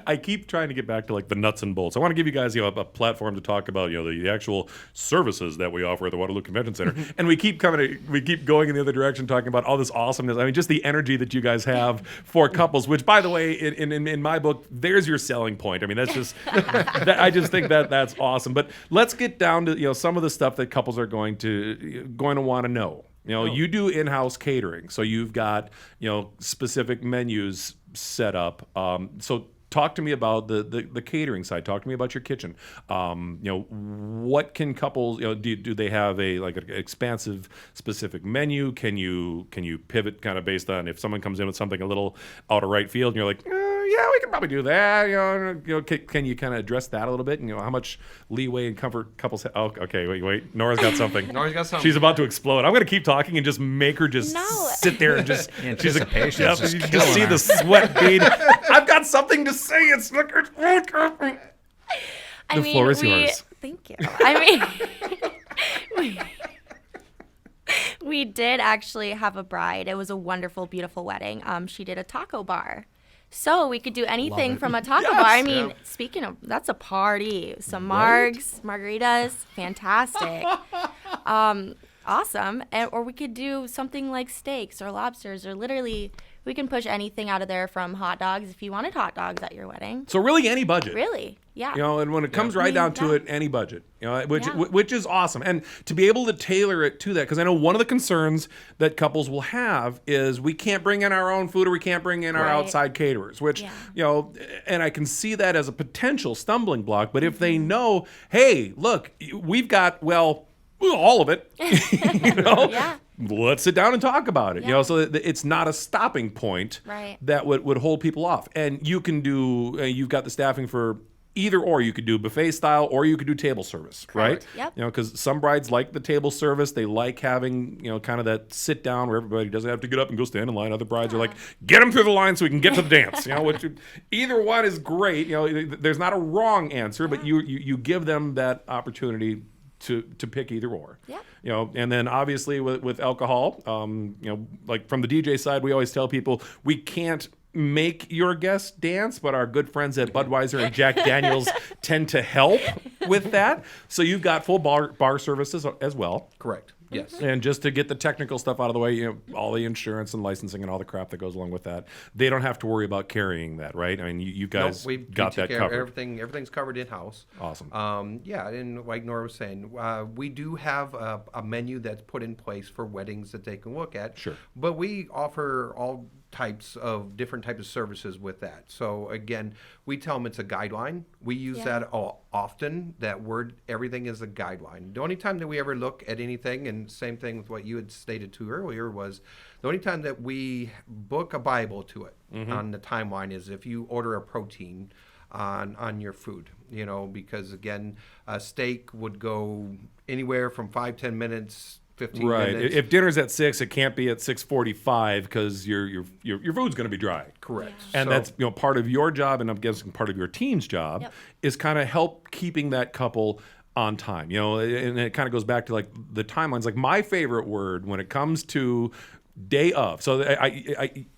I keep trying to get back to like the nuts and bolts. I want to give you guys a platform to talk about the actual services that we offer at the Waterloo Convention Center, and we keep going in the other direction, talking about all this awesomeness. I mean, just the energy that you guys have for couples. Which, by the way, in my book, there's your selling point. I mean, that's just I just think that's awesome. But let's get down to some of the stuff that couples are going to want to know. You do in-house catering, so you've got specific menus set up. So talk to me about the catering side. Talk to me about your kitchen. What can couples do they have an expansive specific menu? Can you pivot kind of based on if someone comes in with something a little out of right field and you're like, yeah, we can probably do that. Can you kind of address that a little bit? And how much leeway and comfort couples have? Oh, okay, wait. Nora's got something. Nora's got something. She's about to explode. I'm going to keep talking and just make her just sit there and just. Anticipation is just you killing just see her. the sweat bead. I've got something to say. It's the floor is yours. Thank you. I mean, we did actually have a bride. It was a wonderful, beautiful wedding. She did a taco bar. So we could do anything from a taco bar. I mean, speaking of, that's a party. Some margs, margaritas, fantastic. Awesome. Or we could do something like steaks or lobsters, or literally we can push anything out of there, from hot dogs if you wanted hot dogs at your wedding. So really any budget. Really, yeah. And when it comes right down to it, any budget, which is awesome. And to be able to tailor it to that, because I know one of the concerns that couples will have is we can't bring in our own food, or we can't bring in our outside caterers, which, and I can see that as a potential stumbling block. But if they know, hey, look, we've got, all of it, let's sit down and talk about it. So that it's not a stopping point that would hold people off. And you can do, you've got the staffing for either or. You could do buffet style, or you could do table service, right? Yep. Because some brides like the table service. They like having, kind of that sit down where everybody doesn't have to get up and go stand in line. Other brides are like, get them through the line so we can get to the dance. Either one is great. There's not a wrong answer, but you give them that opportunity to pick either or. Yeah. And then obviously with alcohol, like from the DJ side, we always tell people we can't make your guests dance, but our good friends at Budweiser and Jack Daniels tend to help with that. So you've got full bar services as well. Correct. Yes. And just to get the technical stuff out of the way, all the insurance and licensing and all the crap that goes along with that, they don't have to worry about carrying that, right? I mean, you guys got that covered. Everything's covered in-house. Awesome. And like Nora was saying, we do have a menu that's put in place for weddings that they can look at. Sure. But we offer all different types of services with that. So again, we tell them it's a guideline. We use that often, that word, everything is a guideline. The only time that we ever look at anything, and same thing with what you had stated to earlier, was the only time that we book a Bible to it on the timeline is if you order a protein on your food, because again, a steak would go anywhere from 5-10 minutes, 15 minutes. If dinner's at 6, it can't be at 6:45 because your food's going to be dry. Correct. Yeah. And that's part of your job, and I'm guessing part of your team's job is kind of help keeping that couple on time. And it kind of goes back to like the timelines. Like my favorite word when it comes to day of. So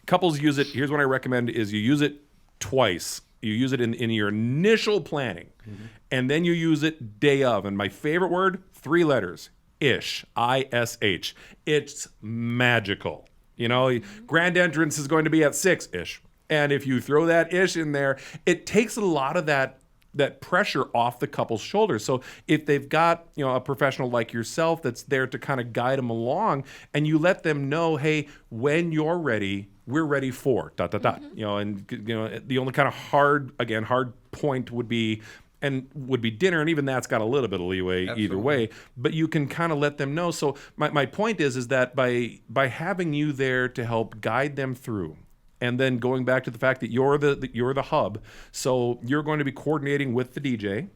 couples use it. Here's what I recommend: is you use it twice. You use it in your initial planning, and then you use it day of. And my favorite word, 3 letters. Ish, I-S-H. It's magical. Grand entrance is going to be at 6-ish. And if you throw that ish in there, it takes a lot of that pressure off the couple's shoulders. So if they've got, a professional like yourself that's there to kind of guide them along, and you let them know, hey, when you're ready, we're ready for ... And the only kind of hard point would be dinner, and even that's got a little bit of leeway either way, but you can kind of let them know. So my point is that by having you there to help guide them through, and then going back to the fact that you're the hub, so you're going to be coordinating with the DJ.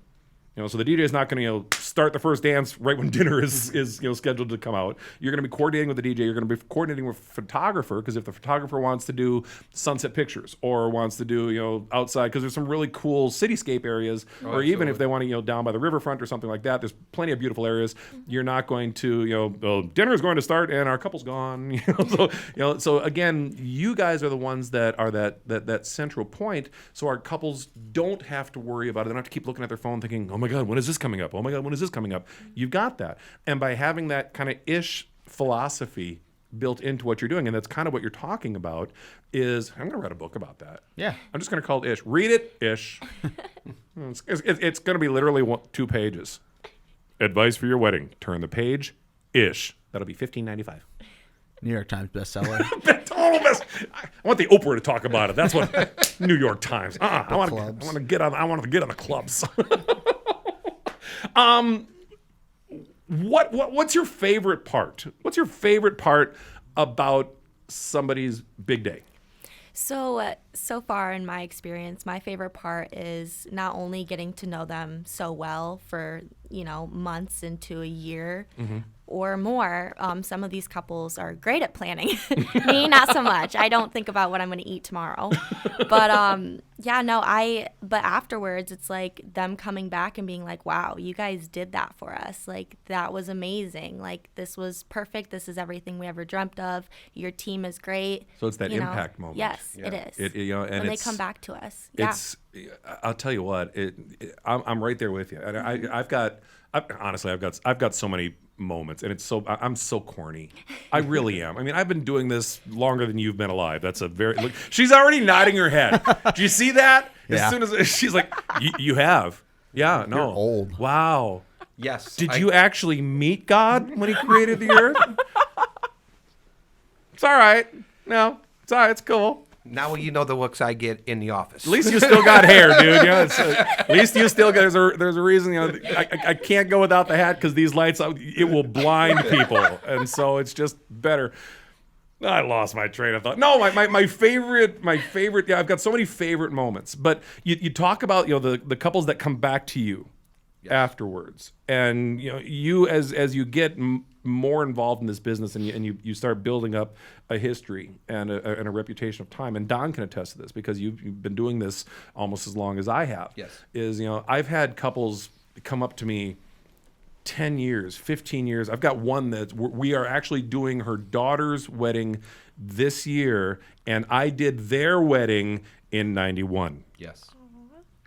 So the DJ is not going to start the first dance right when dinner is scheduled to come out. You're going to be coordinating with the DJ. You're going to be coordinating with a photographer, because if the photographer wants to do sunset pictures or wants to do outside, because there's some really cool cityscape areas, or even if they want to down by the riverfront or something like that, there's plenty of beautiful areas. You're not going to dinner is going to start and our couple's gone. So again, you guys are the ones that are that central point, so our couples don't have to worry about it. They don't have to keep looking at their phone thinking, oh my God, when is this coming up? Oh my God, when is this coming up? You've got that. And by having that kind of ish philosophy built into what you're doing, and that's kind of what you're talking about, is I'm going to write a book about that. Yeah. I'm just going to call it Ish. Read it, Ish. It's going to be literally 2 pages. Advice for your wedding. Turn the page, Ish. That'll be $15.95. New York Times bestseller. Total best. I want the Oprah to talk about it. That's what New York Times. I want to get on the clubs. What's your favorite part? What's your favorite part about somebody's big day? So far in my experience, my favorite part is not only getting to know them so well for, months into a year or more. Some of these couples are great at planning. Me, not so much. I don't think about what I'm going to eat tomorrow. But but afterwards, it's like them coming back and being like, wow, you guys did that for us. Like, that was amazing. Like, this was perfect. This is everything we ever dreamt of. Your team is great. So it's that impact moment. Yes, it is. And they come back to us. I'll tell you what, I'm right there with you. And I've got so many moments, and I'm so corny. I really am. I mean, I've been doing this longer than you've been alive. That's look, she's already nodding her head. Do you see that? Yeah. As soon as she's like, you have. Yeah, no. You're old. Wow. Yes. Did you actually meet God when he created the earth? It's all right. No, it's all right. It's cool. Now you know the looks I get in the office. At least you still got hair, dude. At least you still got. There's a reason. I can't go without the hat because these lights, it will blind people, and so it's just better. I lost my train of thought. No, my favorite. Yeah, I've got so many favorite moments. But you talk about the couples that come back to you afterwards, and you as you get more involved in this business, and you start building up a history and a reputation of time. And Don can attest to this because you've been doing this almost as long as I have. Yes. I've had couples come up to me 10 years, 15 years. I've got one that we are actually doing her daughter's wedding this year, and I did their wedding in 91. Yes.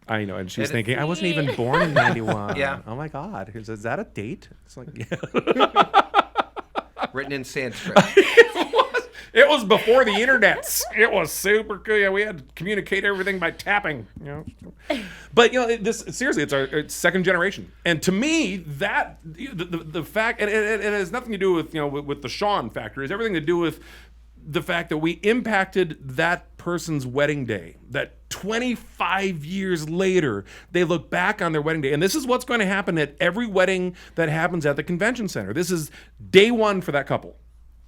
I know, and she's thinking, I wasn't even born in 91. Yeah. Oh my God. Is that a date? It's like, yeah. Written in Sanskrit. It was before the internets. It was super cool. Yeah, we had to communicate everything by tapping. But this seriously, it's second generation, and to me, that the fact, and it has nothing to do with with the Sean factor. It's everything to do with the fact that we impacted that person's wedding day. That 25 years later, they look back on their wedding day, and this is what's going to happen at every wedding that happens at the convention center. This is day one for that couple.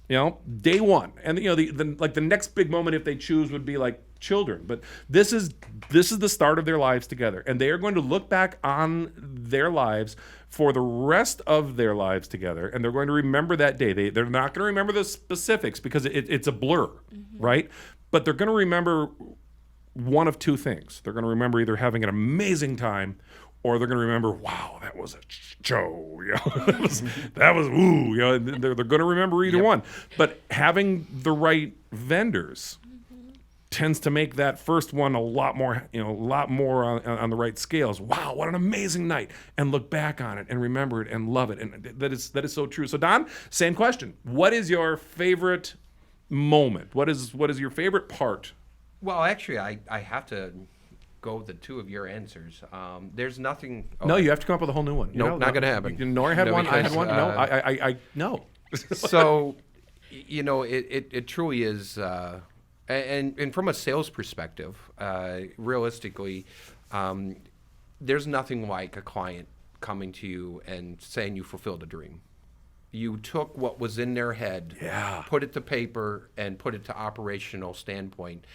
Day one, and the next big moment, if they choose, would be like children. But this is the start of their lives together, and they are going to look back on their lives for the rest of their lives together, and they're going to remember that day. They're not going to remember the specifics because it's a blur, right? But they're going to remember one of two things. They're going to remember either having an amazing time, or they're going to remember, wow, that was a show. That was ooh. They're going to remember either one. But having the right vendors tends to make that first one a lot more on the right scales. Wow, what an amazing night! And look back on it and remember it and love it. And that is so true. So Don, same question. What is your favorite moment? What is your favorite part? Well, actually, I have to go with the two of your answers. There's nothing. No, you have to come up with a whole new one. Nope, not going to happen. Nora had one. I had because, one. No, I no. So, it truly is, and from a sales perspective, realistically, there's nothing like a client coming to you and saying you fulfilled a dream. You took what was in their head, put it to paper, and put it to operational standpoint.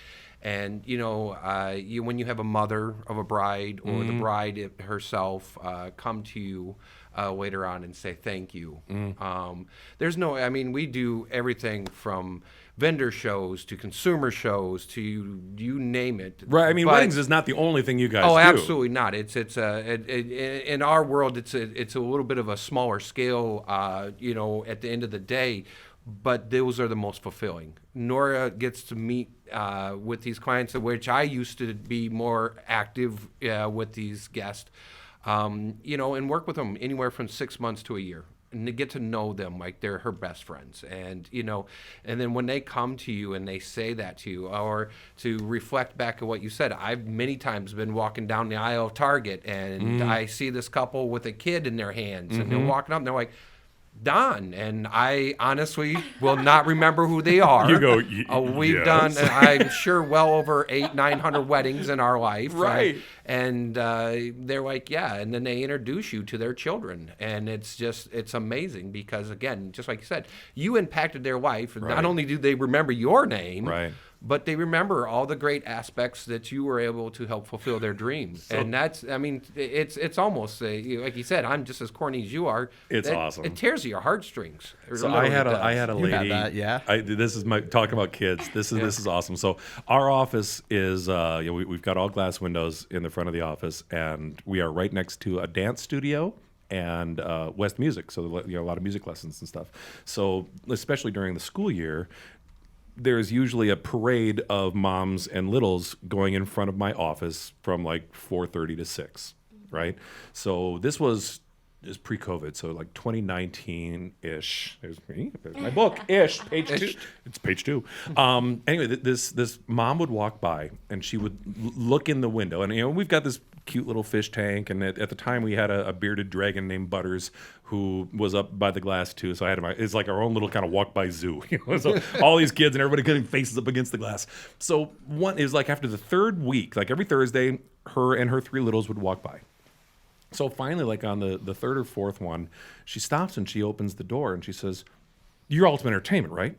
And when you have a mother of a bride or the bride herself come to you later on and say thank you. We do everything from vendor shows to consumer shows to you name it. Right. I mean, weddings is not the only thing you guys do. Oh, absolutely not. In our world, it's a little bit of a smaller scale. At the end of the day, but those are the most fulfilling. Nora gets to meet with these clients, of which I used to be more active with these guests, and work with them anywhere from 6 months to a year. And to get to know them like they're her best friends. And then when they come to you and they say that to you, or to reflect back at what you said, I've many times been walking down the aisle of Target and I see this couple with a kid in their hands and they're walking up and they're like, Don, and I honestly will not remember who they are. You go, we've yes. done, I'm sure, well over 800-900 weddings in our life. Right. And they're like, yeah, and then they introduce you to their children. And it's amazing because, again, just like you said, you impacted their life. Right. Not only do they remember your name, right, but they remember all the great aspects that you were able to help fulfill their dreams. And that's, it's almost, like you said, I'm just as corny as you are. It's awesome. It tears your heartstrings. So I had a lady. You had that, yeah. This is talking about kids. This is awesome. So our office is we've got all glass windows in the front of the office, and we are right next to a dance studio and West Music. So a lot of music lessons and stuff. So especially during the school year, there's usually a parade of moms and littles going in front of my office from like 4:30 to 6, right? So this was pre-COVID, so like 2019-ish. There's me. There's my book. Ish. Page 2. It's page 2. Anyway, this mom would walk by and she would look in the window, and we've got this cute little fish tank, and at the time we had a bearded dragon named Butters who was up by the glass too. So I had it's like our own little kind of walk by zoo. So all these kids and everybody getting faces up against the glass. So it was like after the third week, like every Thursday, her and her 3 littles would walk by. So finally, like on the third or fourth one, she stops and she opens the door and she says, "You're Ultimate Entertainment, right?"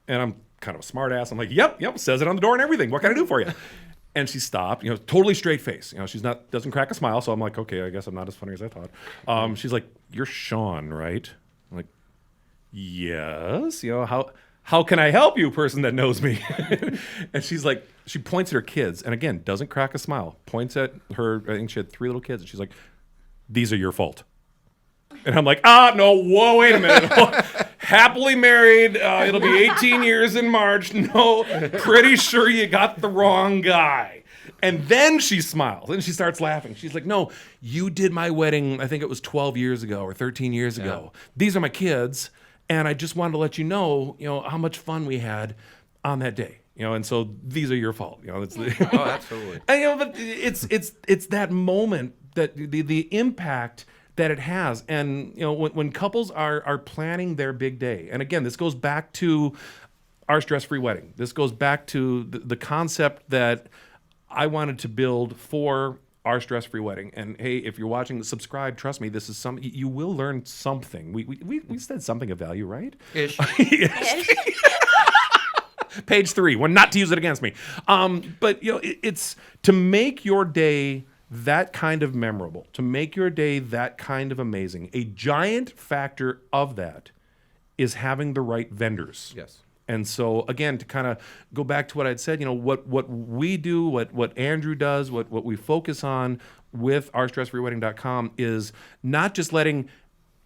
And I'm kind of a smart ass. I'm like, yep, says it on the door and everything. What can I do for you? And she stopped, totally straight face. She's doesn't crack a smile. So I'm like, okay, I guess I'm not as funny as I thought. She's like, "You're Sean, right?" I'm like, "Yes. How can I help you, person that knows me?" And she's like, she points at her kids, and again, doesn't crack a smile. Points at her. I think she had 3 little kids, and she's like, "These are your fault." And I'm like, no, whoa, wait a minute. Happily married. It'll be 18 years in March. No, pretty sure you got the wrong guy. And then she smiles and she starts laughing. She's like, "No, you did my wedding, I think it was 12 years ago or 13 years ago. These are my kids. And I just wanted to let you know, how much fun we had on that day. And so these are your fault. It's Oh, absolutely. And, but it's that moment that the impact that it has. And when couples are planning their big day, and again, this goes back to our stress-free wedding. This goes back to the concept that I wanted to build for our stress-free wedding. And hey, if you're watching, subscribe. Trust me, this is you will learn something. We said something of value, right? Ish. Page 3. When not to use it against me. But it's to make your day that kind of memorable, to make your day that kind of amazing. A giant factor of that is having the right vendors. Yes. And so again, to kind of go back to what I'd said, what we do, what Andrew does, what we focus on with ourstressfreewedding.com is not just letting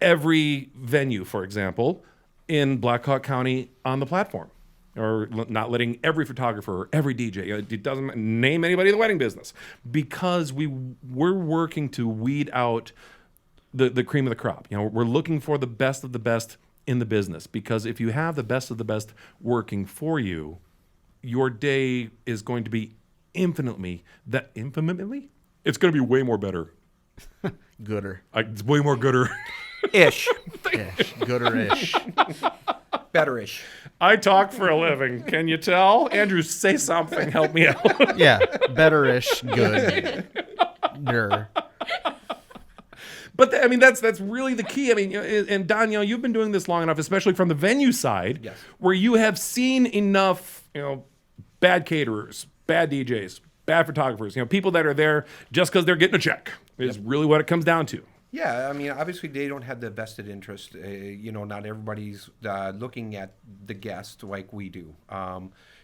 every venue, for example, in Black Hawk County on the platform, or not letting every photographer or every DJ, it doesn't name anybody in the wedding business, because we're working to weed out the cream of the crop. We're looking for the best of the best in the business, because if you have the best of the best working for you, your day is going to be infinitely, it's going to be way more better. Gooder. It's way more gooder. Ish. Ish. Gooder-ish. Better-ish. I talk for a living. Can you tell? Andrew, say something. Help me out. Yeah. Better-ish. Good. Dur. But that's really the key. And Don, you've been doing this long enough, especially from the venue side, Yes. where you have seen enough, bad caterers, bad DJs, bad photographers, people that are there just because they're getting a check is really what it comes down to. Yeah, I mean, obviously they don't have the vested interest. Not everybody's looking at the guest like we do.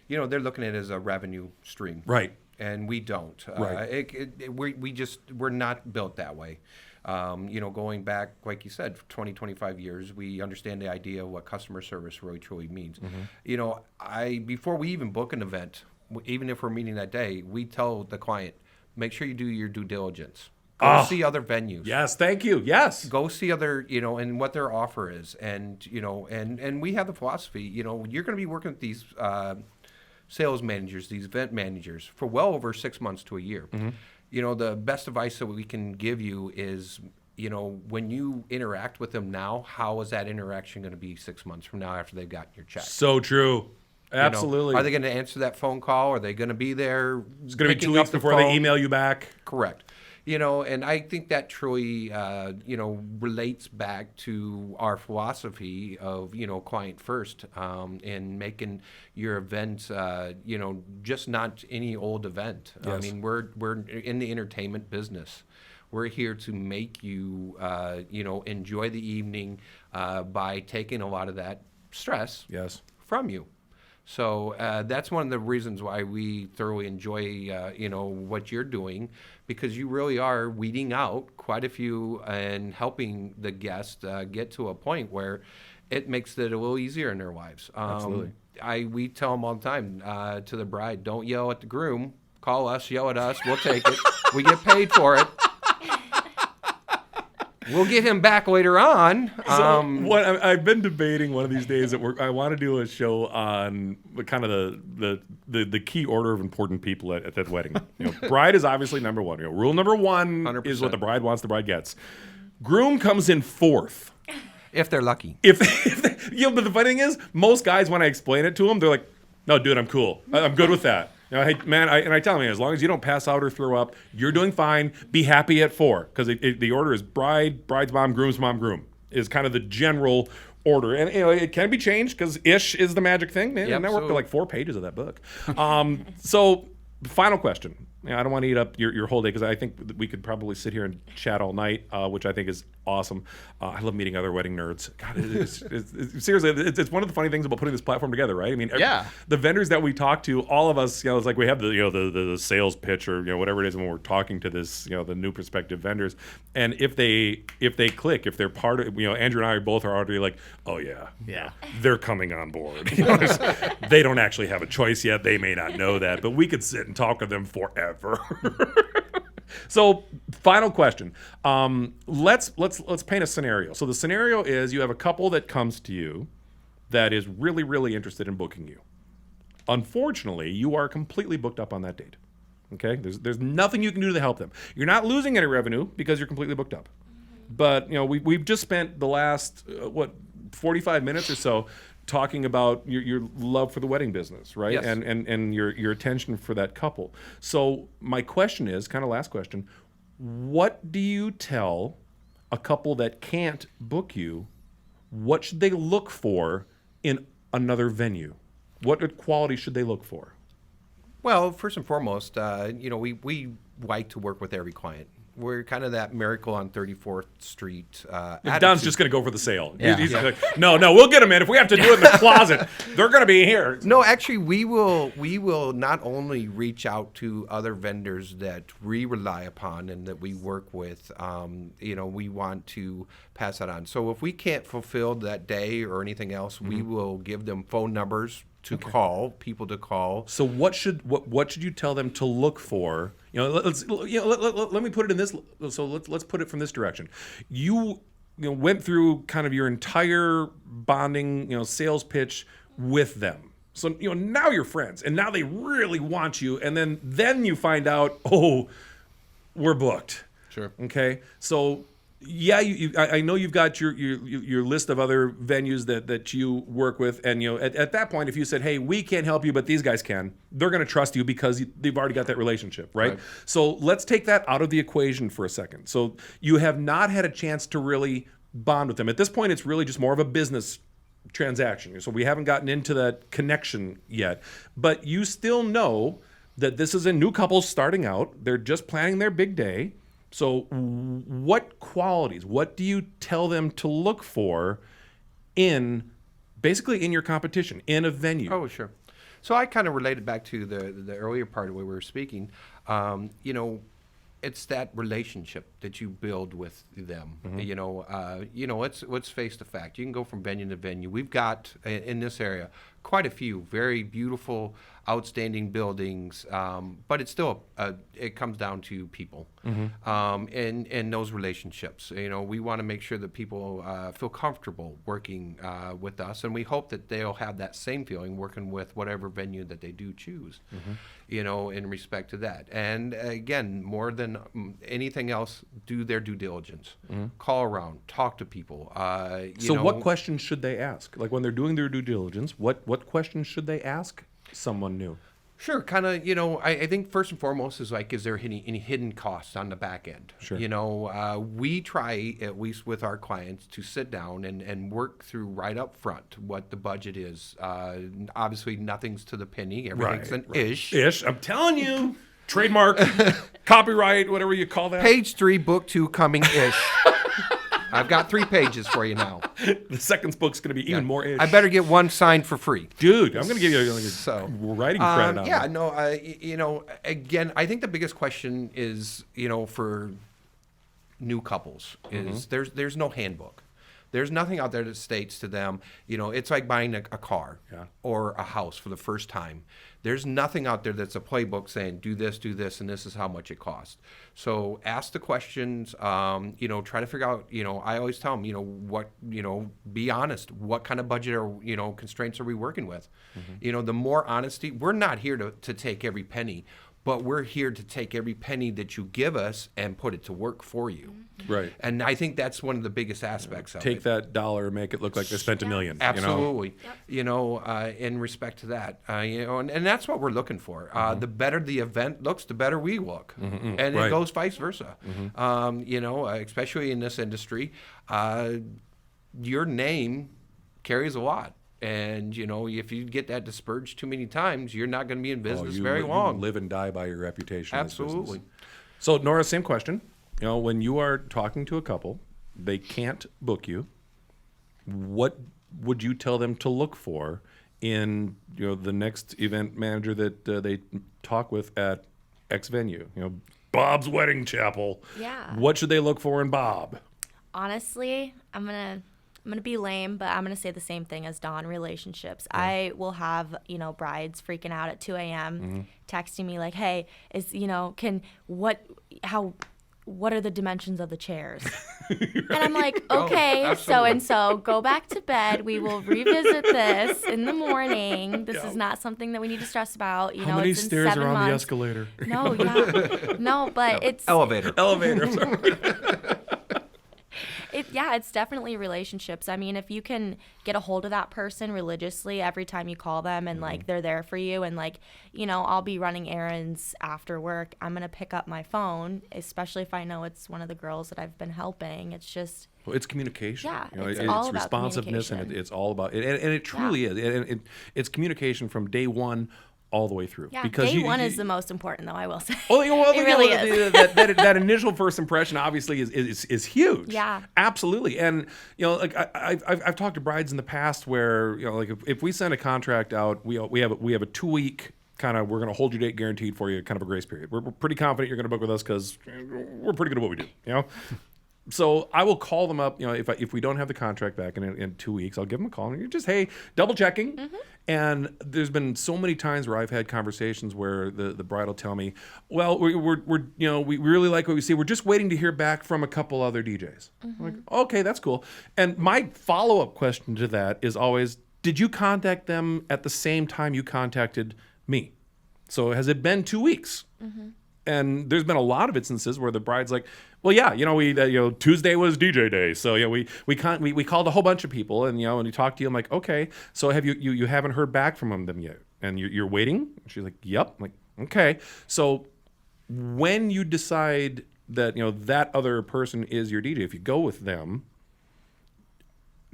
They're looking at it as a revenue stream. Right. And we don't. Right. We're not built that way. Going back, like you said, 20, 25 years, we understand the idea of what customer service really truly means. Before we even book an event, even if we're meeting that day, we tell the client, make sure you do your due diligence. Go see other venues. Yes, thank you. Yes. Go see other, and what their offer is. And, and we have the philosophy, you're going to be working with these sales managers, these event managers for well over 6 months to a year. The best advice that we can give you is, when you interact with them now, how is that interaction going to be 6 months from now after they've gotten your check? So true. Absolutely. Are they going to answer that phone call? Are they going to be there? It's going to be 2 weeks before they email you back. Correct. And I think that truly, relates back to our philosophy of, client first, and making your event, just not any old event. Yes. I mean, we're in the entertainment business. We're here to make you, enjoy the evening by taking a lot of that stress from you. So that's one of the reasons why we thoroughly enjoy, what you're doing, because you really are weeding out quite a few and helping the guest get to a point where it makes it a little easier in their lives. Absolutely. We tell them all the time to the bride, don't yell at the groom. Call us, yell at us. We'll take it. We get paid for it. We'll get him back later on. I've been debating one of these days that I want to do a show on the kind of the key order of important people at that wedding. Bride is obviously number one. Rule number one 100%. is what the bride wants, the bride gets. Groom comes in fourth. If they're lucky. But the funny thing is, most guys, when I explain it to them, they're like, "No, dude, I'm cool. I'm good with that." Hey, man, I tell them, as long as you don't pass out or throw up, you're doing fine. Be happy at 4, because the order is bride, bride's mom, groom's mom, groom is kind of the general order. And it can be changed because ish is the magic thing. Man, and I worked for like 4 pages of that book. So, final question. I don't want to eat up your whole day, because I think we could probably sit here and chat all night, which I think is awesome. I love meeting other wedding nerds. God, seriously, it's one of the funny things about putting this platform together, right? I mean, the vendors that we talk to, all of us, it's like we have the sales pitch or whatever it is when we're talking to this, the new prospective vendors, and if they click, if they're part of, Andrew and I both are already like, oh yeah, they're coming on board. They don't actually have a choice yet. They may not know that, but we could sit and talk to them forever. So, final question. Let's paint a scenario. So the scenario is you have a couple that comes to you that is really, really interested in booking you. Unfortunately, you are completely booked up on that date. Okay? There's nothing you can do to help them. You're not losing any revenue because you're completely booked up. But we've just spent the last 45 minutes or so talking about your love for the wedding business, right? Yes. And your attention for that couple. So my question is, kind of last question, what do you tell a couple that can't book you? What should they look for in another venue? What quality should they look for? Well, first and foremost, we like to work with every client. We're kind of that miracle on 34th Street. Don's just going to go for the sale. Yeah. He's like, no, we'll get them in. If we have to do it in the closet, they're going to be here. No, actually, we will not only reach out to other vendors that we rely upon and that we work with. We want to pass that on. So if we can't fulfill that day or anything else, we will give them phone numbers to call, people to call. So what should you tell them to look for? Let me put it in this. So let's put it from this direction. You went through kind of your entire bonding, sales pitch with them. So now you're friends, and now they really want you, and then you find out, oh, we're booked. Sure. Okay. So. Yeah, I know you've got your list of other venues that you work with, and at that point, if you said, "Hey, we can't help you, but these guys can," they're going to trust you because they've already got that relationship, right? So let's take that out of the equation for a second. So you have not had a chance to really bond with them at this point. It's really just more of a business transaction. So we haven't gotten into that connection yet, but you still know that this is a new couple starting out. They're just planning their big day. So what qualities, what do you tell them to look for basically in your competition, in a venue? Oh, sure. So I kind of related back to the earlier part of where we were speaking. It's that relationship that you build with them. Let's face the fact. You can go from venue to venue. We've got in this area quite a few very beautiful, outstanding buildings, but it's still it comes down to people and those relationships. We want to make sure that people feel comfortable working with us, and we hope that they'll have that same feeling working with whatever venue that they do choose. In respect to that, and again, more than anything else, do their due diligence. Call around, talk to people. What questions should they ask? Like when they're doing their due diligence, what questions should they ask someone new? Sure, kind of, I think first and foremost is there any hidden costs on the back end? Sure. We try, at least with our clients, to sit down and work through right up front what the budget is. Obviously, nothing's to the penny. Everything's an ish. Ish, I'm telling you. Trademark, copyright, whatever you call that. Page 3, book 2 coming ish. I've got 3 pages for you now. The second book's going to be even more ish. I better get one signed for free. Dude, I'm going to give you writing credit on that. Again, I think the biggest question is, for new couples is there's no handbook. There's nothing out there that states to them, it's like buying a car or a house for the first time. There's nothing out there that's a playbook saying, do this, and this is how much it costs. So ask the questions, try to figure out, I always tell them, be honest. What kind of budget or, constraints are we working with? The more honesty, we're not here to take every penny, but we're here to take every penny that you give us and put it to work for you. Right. And I think that's one of the biggest aspects of it. Take that dollar, make it look like they spent $1 million. Absolutely. In respect to that, and that's what we're looking for. The better the event looks, the better we look. And it goes vice versa. Especially in this industry, your name carries a lot. And, if you get that dispersed too many times, you're not going to be in business very long. You live and die by your reputation. Absolutely. So, Nora, same question. When you are talking to a couple, they can't book you. What would you tell them to look for in, the next event manager that they talk with at X venue? Bob's Wedding Chapel. Yeah. What should they look for in Bob? Honestly, I'm gonna be lame, but I'm gonna say the same thing as Don. Relationships. Yeah. I will have brides freaking out at 2 a.m. Texting me like, "Hey, what are the dimensions of the chairs?" Right. And I'm like, "Okay, so and so, go back to bed. We will revisit this in the morning. This is not something that we need to stress about. How many it's in stairs 7 are on months. the escalator? It's elevator. It's definitely relationships. I mean, if you can get a hold of that person religiously every time you call them and they're there for you and I'll be running errands after work. I'm going to pick up my phone, especially if I know it's one of the girls that I've been helping. It's just... Well, it's communication. Yeah, it's all about responsiveness, and it's all about it. And it truly is. And it's communication from day one all the way through. Yeah, because day one is the most important, though, I will say. Well, it really is. That initial first impression obviously is huge. Yeah, absolutely. And I've talked to brides in the past where if we send a contract out, we have a 2-week kind of, we're going to hold your date guaranteed for you, kind of a grace period. We're pretty confident you're going to book with us because we're pretty good at what we do. So I will call them up, if we don't have the contract back in 2 weeks, I'll give them a call and you're just, hey, double checking. And there's been so many times where I've had conversations where the bride will tell me, well, we really like what we see. We're just waiting to hear back from a couple other DJs. I'm like, okay, that's cool. And my follow-up question to that is always, did you contact them at the same time you contacted me? So has it been 2 weeks? And there's been a lot of instances where the bride's like, well, yeah, we Tuesday was DJ day, so we called a whole bunch of people, and when you talk to you, I'm like, okay, so have you haven't heard back from them yet, and you're waiting? And she's like, yep. I'm like, okay, so when you decide that that other person is your DJ, if you go with them,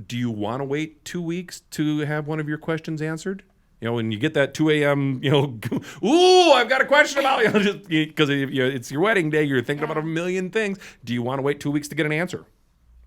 do you want to wait 2 weeks to have one of your questions answered? When you get that 2 a.m., ooh, I've got a question about just because it's your wedding day, you're thinking about a million things. Do you want to wait 2 weeks to get an answer,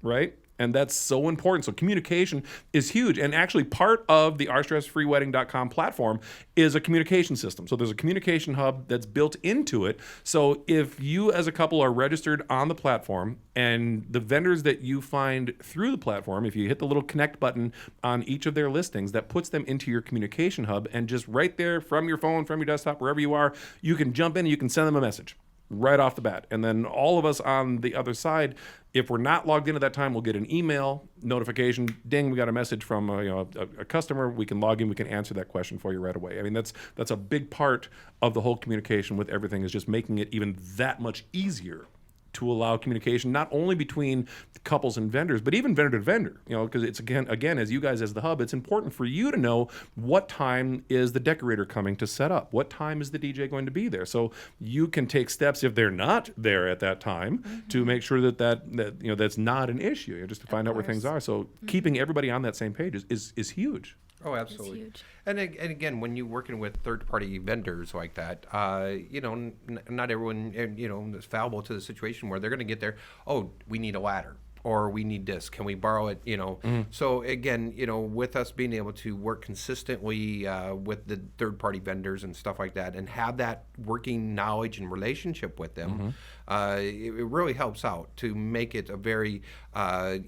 right? And that's so important. So communication is huge. And actually part of the rstressfreewedding.com platform is a communication system. So there's a communication hub that's built into it. So if you as a couple are registered on the platform and the vendors that you find through the platform, if you hit the little connect button on each of their listings, that puts them into your communication hub. And just right there from your phone, from your desktop, wherever you are, you can jump in and you can send them a message right off the bat. And then all of us on the other side, if we're not logged in at that time, we'll get an email notification. Ding, we got a message from a customer. We can log in. We can answer that question for you right away. I mean, that's a big part of the whole communication with everything, is just making it even that much easier to allow communication, not only between couples and vendors, but even vendor to vendor, because it's again, as you guys as the hub, it's important for you to know what time is the decorator coming to set up, what time is the DJ going to be there, so you can take steps if they're not there at that time to make sure that that's not an issue, just to find out where things are. So keeping everybody on that same page is huge. Oh, absolutely. And again, when you're working with third-party vendors like that, not everyone, is fallible to the situation where they're going to get there. Oh, we need a ladder, or we need this. Can we borrow it? So again, with us being able to work consistently with the third-party vendors and stuff like that, and have that working knowledge and relationship with them, it really helps out to make it a very, a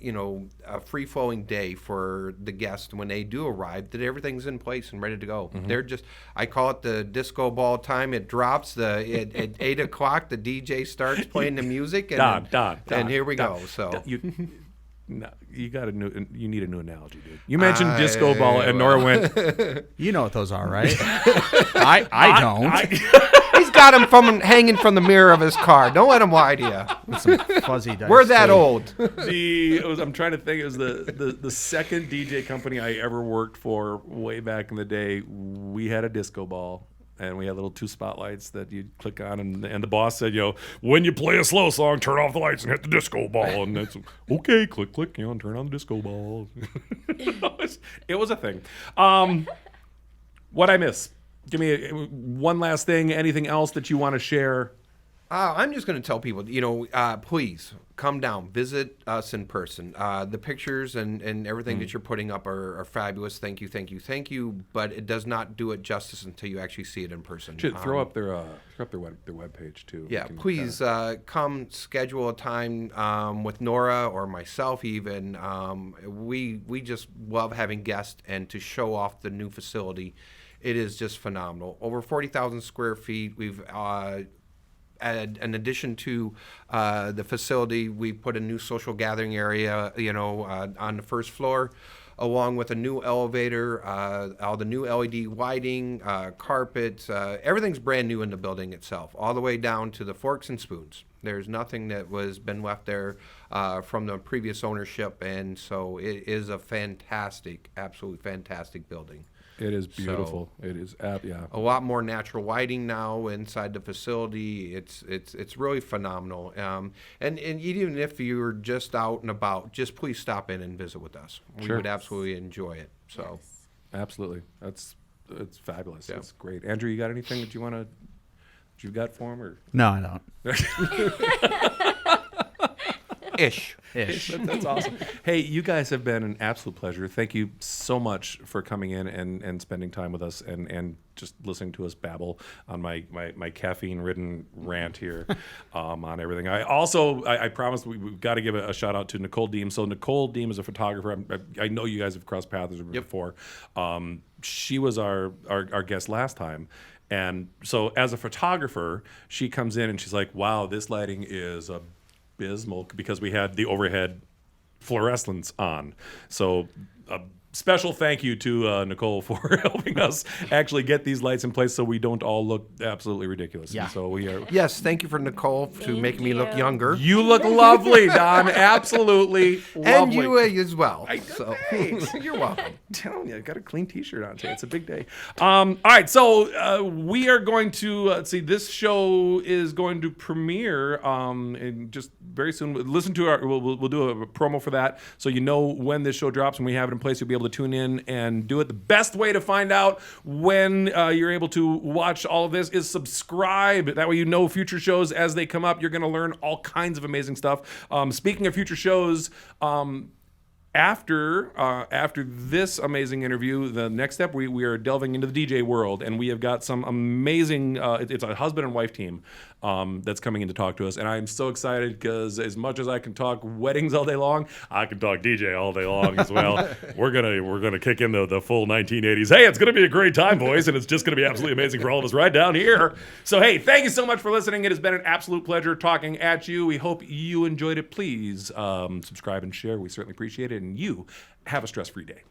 free-flowing day for the guests when they do arrive, that everything's in place and ready to go. They're I call it the disco ball time. It drops at 8 o'clock. The DJ starts playing the music, and and here we go. So. No, you need a new analogy, dude. You mentioned disco ball, and Nora went. You know what those are, right? I don't. He's got him hanging from the mirror of his car. Don't let him lie to you. With some fuzzy dice. We're that old. I'm trying to think. It was the second DJ company I ever worked for way back in the day. We had a disco ball. And we had little 2 spotlights that you'd click on, and the boss said, when you play a slow song, turn off the lights and hit the disco ball. And that's okay, click, and turn on the disco ball. It was a thing. What I miss? Give me one last thing. Anything else that you want to share? I'm just going to tell people, please come down, visit us in person. The pictures and everything that you're putting up are fabulous. Thank you. But it does not do it justice until you actually see it in person. Should throw up their webpage too. Yeah, please come schedule a time with Nora or myself even. We just love having guests and to show off the new facility. It is just phenomenal. Over 40,000 square feet. We've in addition to the facility, we put a new social gathering area, on the first floor, along with a new elevator, all the new LED lighting, carpet, everything's brand new in the building itself, all the way down to the forks and spoons. There's nothing that was been left there from the previous ownership, and so it is a fantastic, absolutely fantastic building. It is beautiful. So, it is, a lot more natural lighting now inside the facility. It's really phenomenal. And even if you're just out and about, just please stop in and visit with us. We would absolutely enjoy it. So, absolutely, it's fabulous. It's great. Andrew, you got anything that you've got for him, or no? I don't. Ish. That's awesome. Hey, you guys have been an absolute pleasure. Thank you so much for coming in and spending time with us and just listening to us babble on my caffeine-ridden rant here on everything. I promised we've got to give a shout out to Nicole Deem. So Nicole Deem is a photographer. I know you guys have crossed paths before. She was our guest last time. And so as a photographer, she comes in and she's like, wow, this lighting is abysmal, because we had the overhead fluorescents on. So a special thank you to Nicole for helping us actually get these lights in place so we don't all look absolutely ridiculous. Yeah. And so we are. Yes, thank you for Nicole to make me look younger. You look lovely, Don. Absolutely lovely. And you as well. Thanks. You're welcome. I'm telling you, I got a clean T-shirt on today. It's a big day. All right, so we are going to see. This show is going to premiere in just very soon. Listen to our. We'll do a promo for that, so you know when this show drops and we have it in place. You'll be able able to tune in and do it. The best way to find out when you're able to watch all of this is subscribe. That way you know future shows as they come up. You're going to learn all kinds of amazing stuff. Speaking of future shows, after this amazing interview, the next step, we are delving into the DJ world, and we have got some amazing, it's a husband and wife team that's coming in to talk to us, and I'm so excited because as much as I can talk weddings all day long, I can talk DJ all day long as well. We're gonna kick in the full 1980s. Hey, it's gonna be a great time, boys, and it's just gonna be absolutely amazing for all of us right down here. So hey, thank you so much for listening. It has been an absolute pleasure talking at you. We hope you enjoyed it. Please subscribe and share. We certainly appreciate it. And you have a stress-free day.